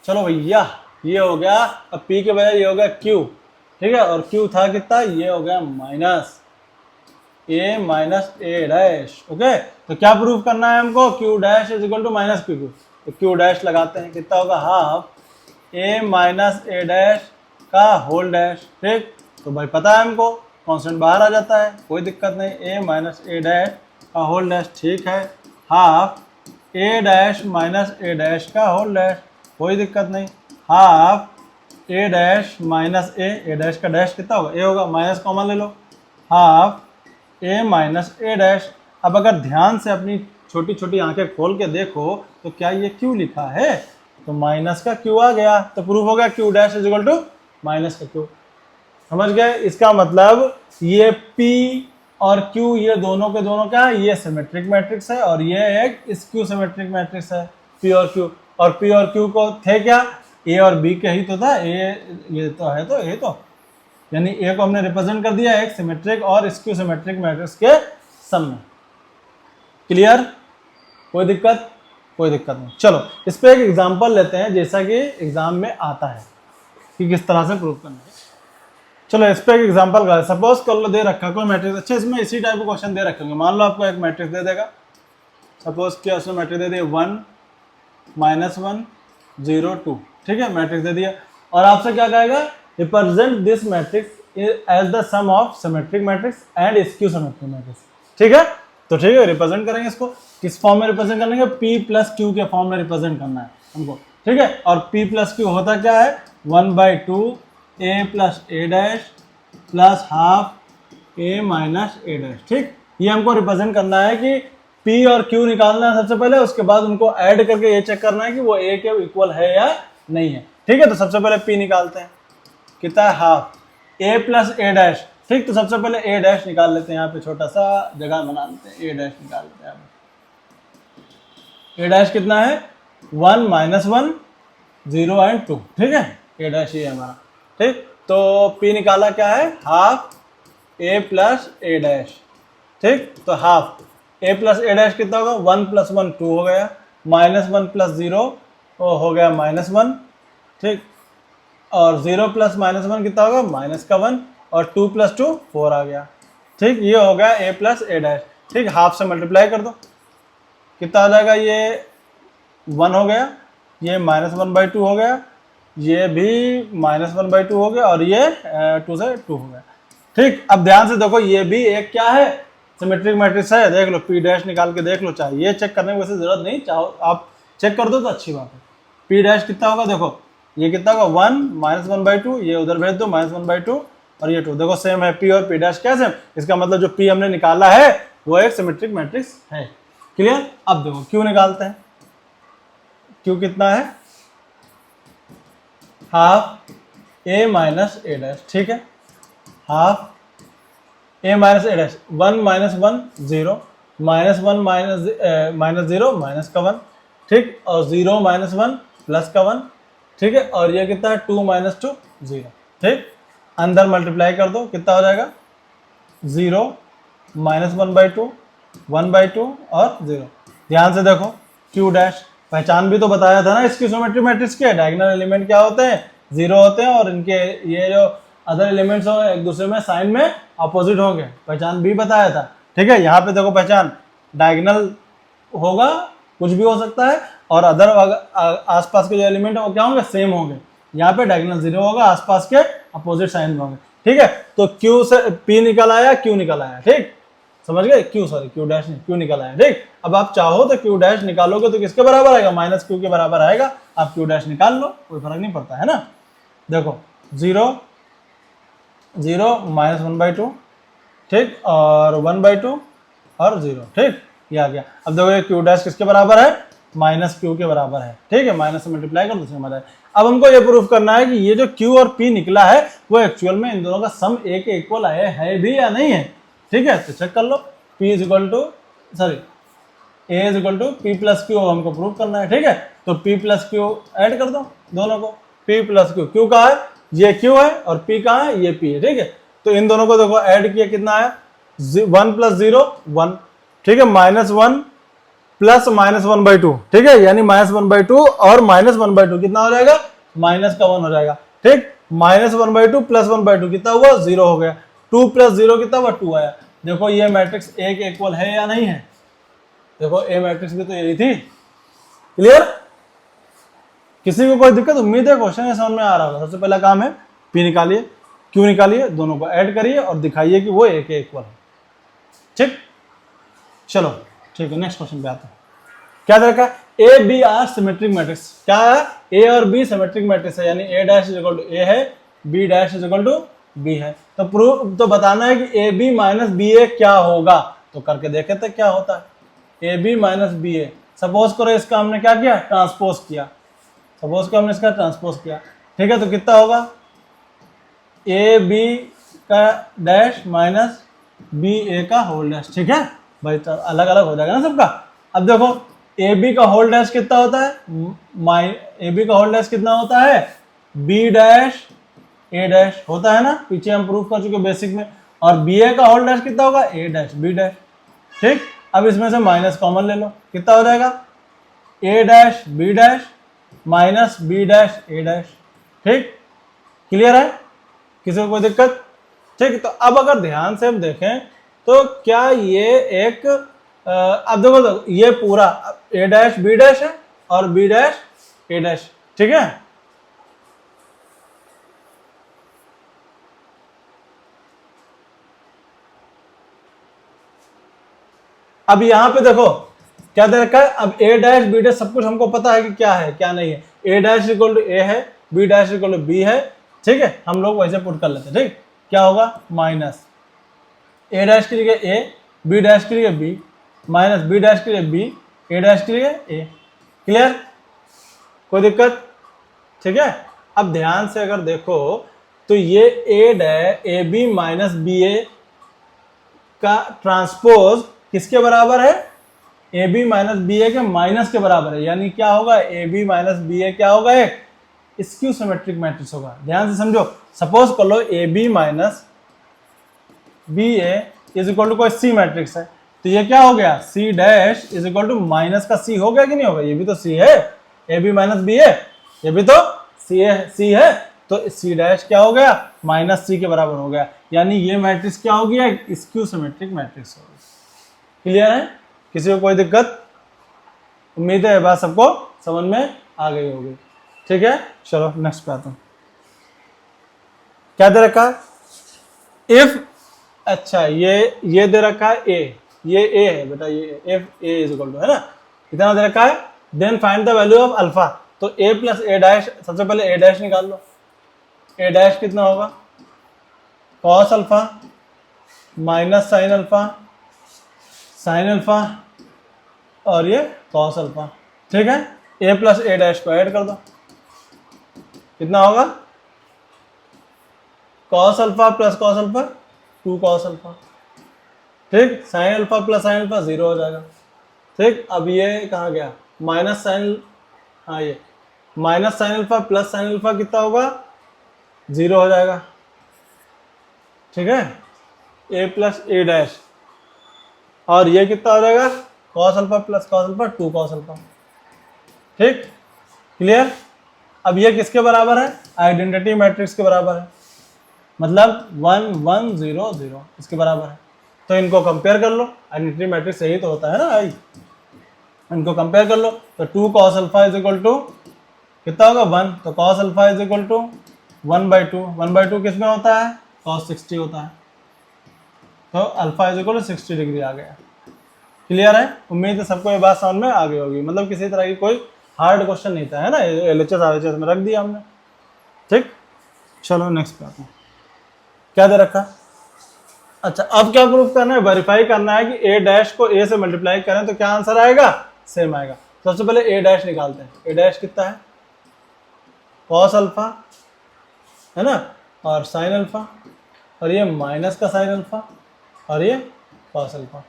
चलो भैया, ये हो गया, अब P के बजाय ये हो गया Q। ठीक है, और Q था कितना, ये हो गया minus A minus A dash. Okay, तो क्या प्रूफ करना है हमको, Q dash is equal to minus Q। तो Q डैश लगाते हैं, कितना होगा, half A minus A dash का होल डैश। ठीक, तो भाई पता है हमको, कांस्टेंट बाहर आ जाता है, कोई दिक्कत नहीं, A माइनस A डैश का होल डैश। ठीक है, half A dash minus A dash का होल डैश, कोई दिक्कत नहीं, half A dash minus A dash का डैश कितना होगा, A होगा, माइनस कॉमन ले लो, half A minus A dash. अब अगर ध्यान से अपनी छोटी छोटी आंखें खोल के देखो तो क्या ये Q लिखा है, तो माइनस का Q आ गया, तो प्रूफ हो गया Q dash is equal to minus का Q। समझ गए, इसका मतलब ये P और Q ये दोनों के दोनों क्या है, ये सिमेट्रिक मैट्रिक्स है और ये एक स्क्यू सिमेट्रिक मैट्रिक्स है, P और Q। और P और Q को थे क्या, A और B के ही तो था, ये तो है, तो A तो यानी A को हमने रिप्रेजेंट कर दिया एक सिमेट्रिक और स्क्यू सिमेट्रिक मैट्रिक्स के सम में। क्लियर, कोई दिक्कत, कोई दिक्कत नहीं। चलो इस पे एक एग्जांपल लेते हैं, जैसा कि एग्जाम में आता है कि किस तरह से प्रूव करना है। चलो इस पे एक एग्जांपल का, सपोज कर लो दे रखा कोई मैट्रिक्स, अच्छा इसमें इसी टाइप के क्वेश्चन दे रखे होंगे। मान लो आपको एक मैट्रिक्स दे देगा, सपोज क्या उसमें मैट्रिक्स दे दिया 1 -1 0 2। ठीक है, मैट्रिक्स दे दिया और आपसे क्या कहेगा, represent this matrix as the sum of symmetric matrix and skew symmetric matrix. ठीक है, तो ठीक है, रिप्रेजेंट करेंगे इसको, किस फॉर्म में रिप्रेजेंट करेंगे, P प्लस Q के फॉर्म में रिप्रेजेंट करना है हमको। ठीक है, और P प्लस Q होता क्या है, 1/2 A plus A dash plus half A minus A dash. ठीक, ये हमको रिप्रेजेंट करना है कि P और Q निकालना है सबसे पहले, उसके बाद उनको ऐड करके ये चेक करना है कि वो A के इक्वल है या नहीं है। ठीक है, तो सबसे पहले P निकालते हैं, कितना है, half A plus A dash. ठीक, तो सबसे पहले A डैश निकाल लेते हैं, यहाँ पे छोटा सा जगह बना लेते हैं, A डैश निकाल लेते हैं। A डैश कितना है, 1 -1 0 एंड 2। ठीक है, A डैश ये हमारा। ठीक, तो P निकाला क्या है, half A plus A dash. ठीक, तो half A plus A dash कितना होगा, 1 + 1 2 हो गया, -1 + 0 हो गया -1। ठीक, और 0 + -1 कितना होगा, -1, और 2 + 2 4 आ गया। ठीक, ये हो गया A प्लस A डैश। ठीक, हाफ से मल्टीप्लाई कर दो, कितना आ जाएगा, ये 1 हो गया, ये -1/2 हो गया, ये भी -1/2 हो गया, और ये 2 से 2 हो गया। ठीक, अब ध्यान से देखो, ये भी एक क्या है, सिमेट्रिक मैट्रिक्स है। देख लो, P डैश निकाल के देख लो, चाहे ये चेक करने की वैसे जरूरत नहीं, चाहो आप चेक कर दो तो अच्छी बात है। P डैश कितना होगा, देखो ये कितना होगा, 1 -1/2, ये उधर भेज दो -1/2, और ये 2, देखो सेम है, P और P डैश क्या सेम, इसका मतलब जो P हमने निकाला है वो एक सिमेट्रिक मैट्रिक्स है। क्लियर, अब देखो Q निकालते हैं, Q कितना है, half A minus A dash. ठीक है, half A minus A dash, 1 -1 0, -1 -0 minus का 1। ठीक, और 0 -1 प्लस का 1। ठीक है, और ये कितना है, 2 - 2 0। ठीक, अंदर मल्टीप्लाई कर दो, कितना हो जाएगा, 0 -1/2 1/2 और 0। ध्यान से देखो, Q डैश पहचान भी तो बताया था ना इसकी ज्योमेट्रिक मैट्रिक्स के, डायगोनल एलिमेंट क्या होते हैं, 0 होते हैं, और इनके ये जो अदर एलिमेंट्स होंगे एक दूसरे में साइन में अपोजिट होंगे, पहचान भी बताया था। ठीक है, यहाँ पे देखो पहचान डायगोनल होगा, कुछ भी हो सकता है, और अदर आसपास के जो एलिमेंट है वो क्या होंगे, सेम होंगे। यहाँ पे डायगोनल 0 होगा, आसपास के अपोजिट साइन में होंगे। ठीक है, तो Q से P निकल आया, Q निकल आया। ठीक, समझ गए, Q डैश नहीं, Q निकल आया। ठीक, अब आप चाहो तो Q डैश निकालोगे तो किसके बराबर आएगा, -Q के बराबर आएगा। आप Q डैश निकाल लो, कोई फर्क नहीं पड़ता है ना। देखो 0 0 -1/2, ठीक, और 1/2 और 0। ठीक, ये आ गया। अब देखो ये Q डैश किसके बराबर है, -Q के बराबर है। ठीक है, माइनस से मल्टीप्लाई कर दो, हमारा। अब हमको ये प्रूफ करना है कि ये जो Q और P निकला है वो एक्चुअल में इन दोनों का सम A के इक्वल है भी या नहीं है। ठीक है, तो चेक कर लो, P is equal to, sorry A is equal to P plus Q हमको प्रूव करना है, ठीक है। तो पी प्लस क्यू ऐड कर दो दोनों को, पी प्लस क्यू, क्यू कहाँ है, ये क्यू है, और पी कहाँ है, ये पी है, ठीक है। तो इन दोनों को देखो ऐड किया कितना आया, 1 प्लस 0 1, ठीक है, -1 प्लस -1/2, ठीक है, यानी -1/2 और -1/2 कितना हो जाएगा, माइनस का 1 हो जाएगा, ठीक। -1/2 प्लस 1/2 कितना हुआ, 0 हो गया। 2 प्लस 0 कितना हुआ, 2 आया। देखो ये मैट्रिक्स ए के इक्वल है या नहीं है, देखो ए मैट्रिक्स भी तो यही थी। क्लियर, किसी को कोई दिक्कत, उम्मीद है क्वेश्चन समझ में आ रहा होगा। सबसे पहला काम है पी निकालिए, क्यू निकालिए, दोनों को ऐड करिए और दिखाइए कि वो ए के इक्वल है, ठीक। चलो ठीक है, नेक्स्ट क्वेश्चन पे आते हैं। क्या दे रखा है, A B are symmetric matrix, क्या है, ए और बी सिमेट्रिक मैट्रिक्स है, यानी A dash is equal to A है, B dash is equal to B है। तो प्रूव, तो बताना है कि A B minus B A क्या होगा, तो करके देखे थे क्या होता है, A B minus B A. Suppose करो इसका हमने क्या किया, ट्रांसपोज किया, सपोज करो हमने इसका ट्रांसपोज किया, ठीक है। तो कितना होगा, ए बी का डैश माइनस बी ए का होल डैश, ठीक है भाई, तो अलग अलग हो जाएगा ना सबका। अब देखो ए बी का होल डैश कितना होता है, ए बी का होल डैश कितना होता है, बी डैश ए डैश होता है ना, पीछे हम प्रूफ कर चुके बेसिक में। और बी ए का होल डैश कितना होगा, ए डैश बी डैश, ठीक। अब इसमें से माइनस कॉमन ले लो, कितना हो जाएगा, A dash B dash minus B dash A dash, ठीक। क्लियर है, किसी को कोई दिक्कत, ठीक। तो अब अगर ध्यान से हम देखें तो क्या ये एक अब देखो ये पूरा ए डैश बी डैश है और बी डैश ए डैश, ठीक है। अब यहां पे देखो क्या दे रखा है, अब ए डैश बी डैश सब कुछ हमको पता है कि क्या है क्या नहीं है, A dash equal to A है, B dash equal to B है, ठीक है। हम लोग वैसे पुट कर लेते हैं, ठीक। क्या होगा, माइनस ए डैश की जगह ए, बी डैश की जगह बी, माइनस बी डैश की जगह बी, ए डैश की जगह ए। क्लियर, कोई दिक्कत, ठीक है। अब ध्यान से अगर देखो तो ये A dash A B minus B A का ट्रांसपोज किसके बराबर है, A B minus B A के माइनस के बराबर है, यानी क्या होगा, A B minus B A क्या होगा, एक स्क्यू सिमेट्रिक मैट्रिक्स होगा। ध्यान से समझो, सपोज कर लो A B minus B A is equal to कोई सी मैट्रिक्स है, तो ये क्या हो गया, C dash is equal to minus का सी हो गया कि नहीं होगा, ये भी तो सी है, ए बी माइनस बी ए, ये भी तो सी है, तो सी डैश क्या हो गया, माइनस सी के बराबर हो गया, यानी ये मैट्रिक्स क्या हो गया, स्क्यू सिमेट्रिक मैट्रिक्स हो गया। क्लियर है, किसी को कोई दिक्कत, उम्मीद है बात सबको समझ में आ गई होगी, ठीक है। चलो नेक्स्ट पे आता हूं, क्या दे रखा है, इफ, अच्छा ये दे रखा है ए, ये ए है बेटा, ये if A is equal to है ना, कितना दे रखा है, then find the value of alpha. तो ए प्लस ए डैश, सबसे पहले ए डैश निकाल लो, ए डैश कितना होगा, cos alpha minus sine alpha, sine alpha और ये कॉस अल्फा, ठीक है। ए प्लस ए डैश को ऐड कर दो, कितना होगा, cos alpha plus cos alpha 2 cos alpha, ठीक। Sine alpha plus sine alpha 0 हो जाएगा, ठीक। अब ये कहाँ गया, माइनस साइन, हाँ ये minus sine alpha plus sine alpha कितना होगा, 0 हो जाएगा, ठीक है। ए प्लस ए डैश, और ये कितना हो जाएगा, cos alpha plus cos alpha 2 cos alpha, ठीक। क्लियर, अब ये किसके बराबर है, आइडेंटिटी मैट्रिक्स के बराबर है, मतलब 1 1 0 0 इसके बराबर है। तो इनको कंपेयर कर लो, आइडेंटिटी मैट्रिक्स यही तो होता है ना भाई, इनको कंपेयर कर लो। तो 2 cos alpha is equal to कितना होगा, 1, तो cos alpha is equal to 1/2, 1/2 किस में होता है, कॉस 60 होता है, तो alpha is equal to 60 degree आ गया। क्लियर है, उम्मीद है सबको ये बात समझ में आ गई होगी, मतलब किसी तरह की कोई हार्ड क्वेश्चन नहीं था, है ना, एलएचएस आरएचएस में रख दिया हमने, ठीक। चलो नेक्स्ट पे आते हैं, क्या दे रखा, अच्छा अब क्या प्रूफ करना है, वेरीफाई करना है कि ए डैश को ए से मल्टीप्लाई करें तो क्या आंसर आएगा, सेम आएगा। सबसे पहले ए डैश निकालते हैं, ए डैश कितना है, कॉस अल्फा है ना, और साइन अल्फा, और ये माइनस का साइन अल्फा, और ये कॉस अल्फा।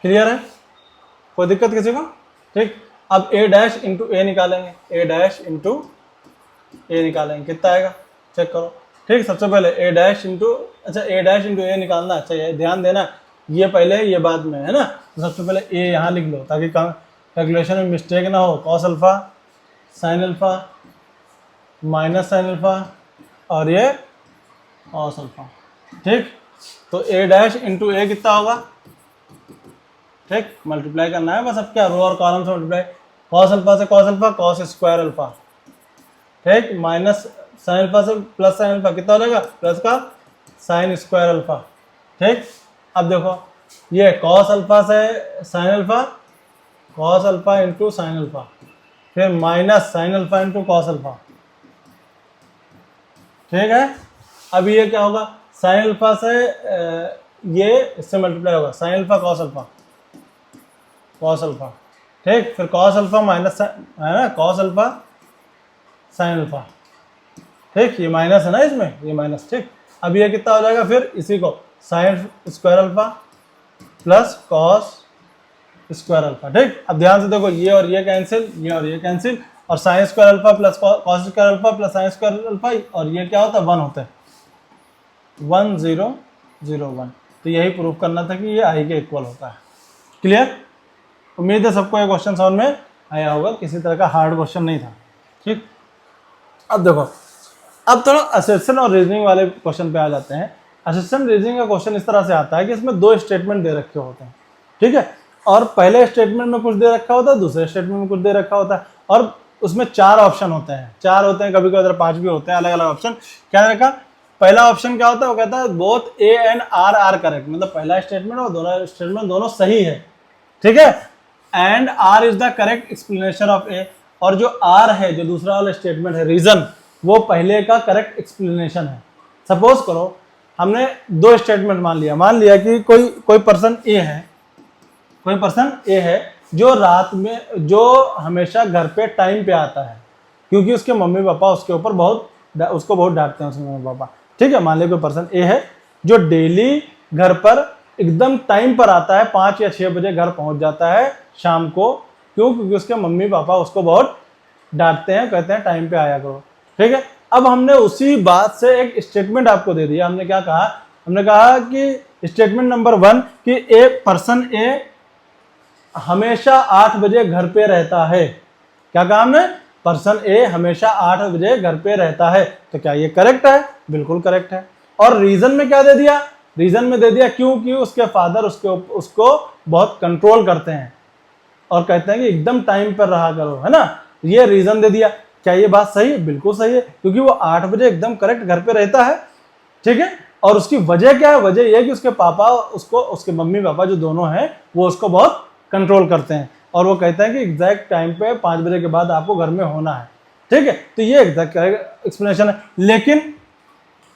क्लियर है, कोई दिक्कत किसी को? ठीक, अब ए डैश इंटू ए निकालेंगे, ए डैश इंटू ए निकालेंगे, कितना आएगा चेक करो। ठीक, सबसे पहले ए डैश इंटू, अच्छा ए डैश इंटू ए निकालना, अच्छा ये ध्यान देना, ये पहले ये बाद में है ना। तो सबसे पहले ए यहाँ लिख लो ताकि कैलकुलेशन में मिस्टेक ना हो। Cos alpha sine alpha minus sine alpha और ये कॉस अल्फा। ठीक, तो ए डैश इंटू ए कितना होगा? ठीक, मल्टीप्लाई करना है बस, अब क्या रो और कॉलम से मल्टीप्लाई। कॉस अल्फा से cos alpha, cos square alpha, ठीक, माइनस साइन अल्फा से प्लस साइन अल्फा, कितना हो जाएगा? प्लस का साइन स्क्वायर अल्फा। ठीक, अब देखो ये कॉस अल्फा से sine alpha, cos alpha into sine alpha, फिर minus sine alpha into cos alpha. ठीक है, अब ये क्या होगा? साइन अल्फा से ये इससे मल्टीप्लाई होगा, sign alpha cos alpha, cos alpha. ठीक, फिर कॉस अल्फा माइनस है ना, कॉस अल्फा साइन अल्फा। ठीक, ये माइनस है ना इसमें, ये माइनस। ठीक, अब ये कितना हो जाएगा? फिर इसी को sine square alpha plus cos square alpha. ठीक, अब ध्यान से देखो, ये और ये कैंसिल, ये और ये कैंसिल, और sine square alpha plus cos square alpha plus sine square alpha, और ये क्या होता है? 1 होता है, 1 0 0 1। तो यही प्रूव करना था कि ये आई के इक्वल होता है। क्लियर? उम्मीद है सबको ये क्वेश्चन समझ में आया होगा, किसी तरह का हार्ड क्वेश्चन नहीं था। ठीक, अब देखो, अब थोड़ा असेसन और रीजनिंग वाले क्वेश्चन पे आ जाते हैं। असेसन रीजनिंग का क्वेश्चन इस तरह से आता है कि इसमें 2 स्टेटमेंट दे रखे होते हैं। ठीक है, और पहले स्टेटमेंट में कुछ दे रखा होता है, दूसरे स्टेटमेंट में कुछ दे रखा होता है, और उसमें 4 ऑप्शन होते हैं, 4 होते हैं, कभी कभी 5 भी होते हैं, अलग अलग ऑप्शन। क्या रखा? पहला ऑप्शन क्या होता है? वो कहता है both A and R are correct, मतलब पहला स्टेटमेंट और दोनों स्टेटमेंट दोनों सही है। ठीक है, and R is the correct explanation of A, और जो आर है, जो दूसरा वाला स्टेटमेंट है रीजन, वो पहले का करेक्ट एक्सप्लेनेशन है। सपोज करो हमने 2 स्टेटमेंट मान लिया कि कोई पर्सन ए है, कोई पर्सन ए है जो रात में, जो हमेशा घर पे टाइम पे आता है, क्योंकि उसके मम्मी पापा उसके ऊपर उसको बहुत डांटते हैं, उसके मम्मी पापा। ठीक है, मान लिया कोई पर्सन ए है जो डेली घर पर एकदम टाइम पर आता है, 5 या 6 बजे घर पहुंच जाता है शाम को। क्यों? क्योंकि उसके मम्मी पापा उसको बहुत डांटते हैं, कहते हैं टाइम पे आया करो। ठीक है, अब हमने उसी बात से एक स्टेटमेंट आपको दे दिया। हमने क्या कहा? हमने कहा कि स्टेटमेंट नंबर 1 कि ए पर्सन ए हमेशा 8 बजे घर पे रहता है। क्या कहा हमने? पर्सन ए हमेशा 8 बजे घर पे रहता है। तो क्या ये करेक्ट है? बिल्कुल करेक्ट है। और रीजन में क्या दे दिया? रीजन में दे दिया क्योंकि उसके फादर उसको बहुत कंट्रोल करते हैं और कहते हैं कि एकदम टाइम पर रहा करो, है ना। ये रीजन दे दिया। क्या ये बात सही है? बिल्कुल सही है, क्योंकि वो 8 बजे एकदम करेक्ट घर पे रहता है। ठीक है, और उसकी वजह क्या है? वजह यह कि उसके पापा उसके मम्मी पापा जो दोनों हैं वो उसको बहुत कंट्रोल करते हैं, और वो कहते हैं कि एग्जैक्ट टाइम पे 5 बजे के बाद आपको घर में होना है। ठीक है, तो ये एग्जैक्ट एक्सप्लेनेशन है। लेकिन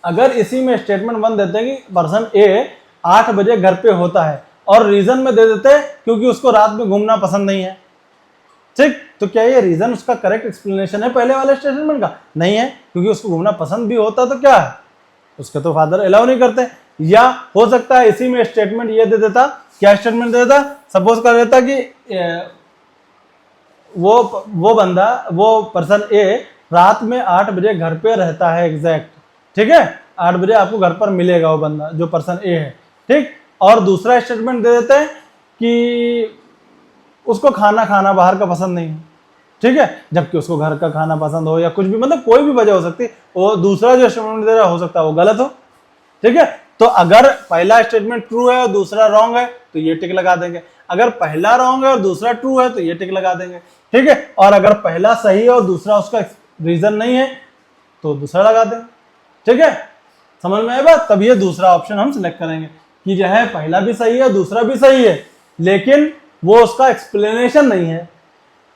अगर इसी में स्टेटमेंट 1 देते हैं कि पर्सन ए 8 बजे घर पे होता है, और रीजन में दे देते हैं क्योंकि उसको रात में घूमना पसंद नहीं है। ठीक, तो क्या ये रीजन उसका करेक्ट एक्सप्लेनेशन है पहले वाले स्टेटमेंट का? नहीं है, क्योंकि उसको घूमना पसंद भी होता तो क्या है, उसके तो फादर अलाउ नहीं करते। या हो सकता है इसी में स्टेटमेंट ये दे देता, क्या स्टेटमेंट दे देता? सपोज कर देता कि वो पर्सन ए रात में 8 बजे घर पे रहता है एग्जैक्ट। ठीक है, 8 बजे आपको घर पर मिलेगा वो बंदा जो पर्सन ए है। ठीक, और दूसरा स्टेटमेंट दे देते हैं कि उसको खाना बाहर का पसंद नहीं है। ठीक है, जबकि उसको घर का खाना पसंद हो, या कुछ भी, मतलब कोई भी वजह हो सकती है। वो दूसरा जो स्टेटमेंट दे रहा हो सकता है वो गलत हो। ठीक है, तो अगर पहला स्टेटमेंट ट्रू है और दूसरा रॉन्ग है तो ये टिक लगा देंगे। अगर पहला रॉन्ग है और दूसरा ट्रू है तो ये टिक लगा देंगे। ठीक है, और अगर पहला सही है और दूसरा उसका रीजन नहीं है तो दूसरा लगा देंगे। ठीक है, समझ में आया बात? तब ये दूसरा ऑप्शन हम सिलेक्ट करेंगे कि जो है पहला भी सही है दूसरा भी सही है, लेकिन वो उसका एक्सप्लेनेशन नहीं है।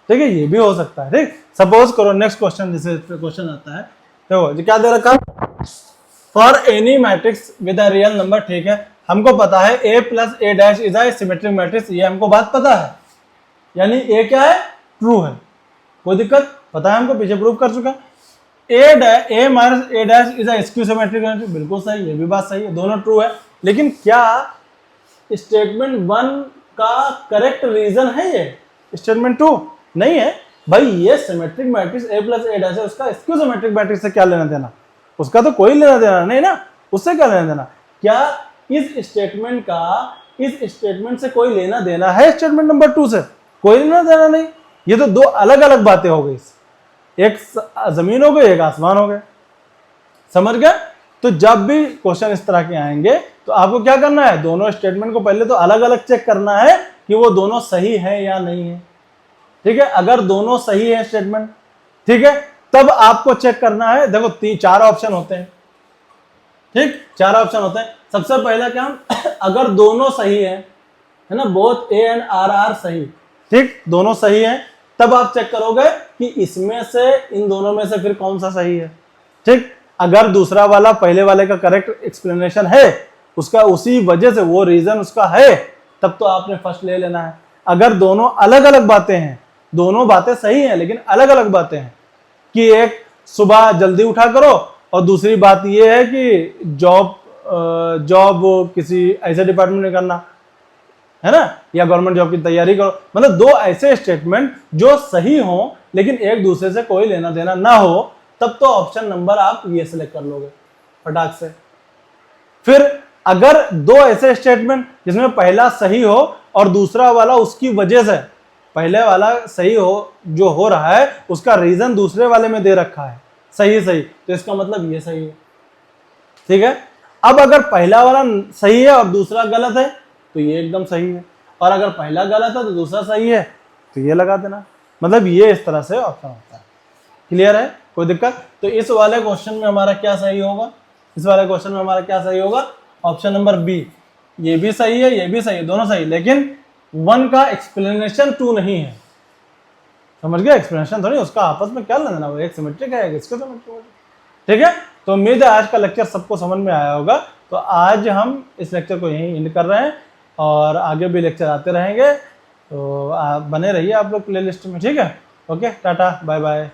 ठीक है, ये भी हो सकता है। ठीक, सपोज करो नेक्स्ट क्वेश्चन, जैसे क्वेश्चन आता है, देखो जी क्या दे रखा? For any matrix with a real number. ठीक है, हमको पता है a plus A dash is a symmetric matrix, ये हमको बात पता है, यानी a क्या है? ट्रू है। कोई दिक्कत? पता है हमको, पीछे प्रूव कर चुका। a minus A dash is a skew symmetric matrix, बिल्कुल सही, ये भी बात सही है, दोनों ट्रू है। लेकिन क्या स्टेटमेंट 1 का करेक्ट रीजन है ये स्टेटमेंट 2? नहीं है भाई। ये symmetric matrix a plus a dash है, उसका स्क्यू सिमेट्रिक मैट्रिक्स से क्या लेना देना? उसका तो कोई लेना देना नहीं ना, उससे क्या लेना देना? क्या इस स्टेटमेंट का इस स्टेटमेंट से कोई लेना देना है? स्टेटमेंट नंबर 2 से कोई लेना देना नहीं। ये तो दो अलग अलग बातें हो गई, एक जमीन हो गई, एक आसमान हो गए। समझ गए? तो जब भी क्वेश्चन इस तरह के आएंगे तो आपको क्या करना है, दोनों स्टेटमेंट को पहले तो अलग अलग चेक करना है कि वो दोनों सही है या नहीं है। ठीक है, अगर दोनों सही है स्टेटमेंट, ठीक है, तब आपको चेक करना है। देखो 4 ऑप्शन होते हैं, ठीक, 4 ऑप्शन होते हैं। सबसे पहला क्या, अगर दोनों सही है ना, both A and R are सही, ठीक, दोनों सही है, तब आप चेक करोगे कि इसमें से इन दोनों में से फिर कौन सा सही है। ठीक, अगर दूसरा वाला पहले वाले का करेक्ट एक्सप्लेनेशन है, उसका उसी वजह से वो रीजन उसका है, तब तो आपने फर्स्ट ले लेना है। अगर दोनों अलग अलग बातें हैं, दोनों बातें सही हैं लेकिन अलग अलग बातें हैं, कि एक सुबह जल्दी उठा करो और दूसरी बात ये है कि जॉब किसी ऐसे डिपार्टमेंट में करना है ना, या गवर्नमेंट जॉब की तैयारी करो, मतलब दो ऐसे स्टेटमेंट जो सही हो लेकिन एक दूसरे से कोई लेना देना ना हो, तब तो ऑप्शन नंबर आप ये सिलेक्ट कर लोगे फटाक से। फिर अगर दो ऐसे स्टेटमेंट जिसमें पहला सही हो और दूसरा वाला उसकी वजह से, पहले वाला सही हो जो हो रहा है उसका रीजन दूसरे वाले में दे रखा है सही सही, तो इसका मतलब ये सही है। ठीक है, अब अगर पहला वाला सही है और दूसरा गलत है तो ये एकदम सही है, और अगर पहला गलत है तो दूसरा सही है तो ये लगा देना। मतलब ये इस तरह से ऑप्शन होता है। क्लियर है? कोई दिक्कत? तो इस वाले क्वेश्चन में हमारा क्या सही होगा? इस वाले क्वेश्चन में हमारा क्या सही होगा? Option number B. ये भी सही है, ये भी सही है, दोनों सही, लेकिन 1 का एक्सप्लेनेशन 2 नहीं है। समझ गए? एक्सप्लेनेशन थोड़ी, उसका आपस में क्या लेना, वो एक सिमेट्रिक है, एक इसको सिमेट्रिक है। ठीक है, तो उम्मीद है आज का लेक्चर सबको समझ में आया होगा। तो आज हम इस लेक्चर को यहीं एंड कर रहे हैं और आगे भी लेक्चर आते रहेंगे, तो आप बने रहिए आप लोग प्लेलिस्ट में। ठीक है, ओके, टाटा, बाय बाय।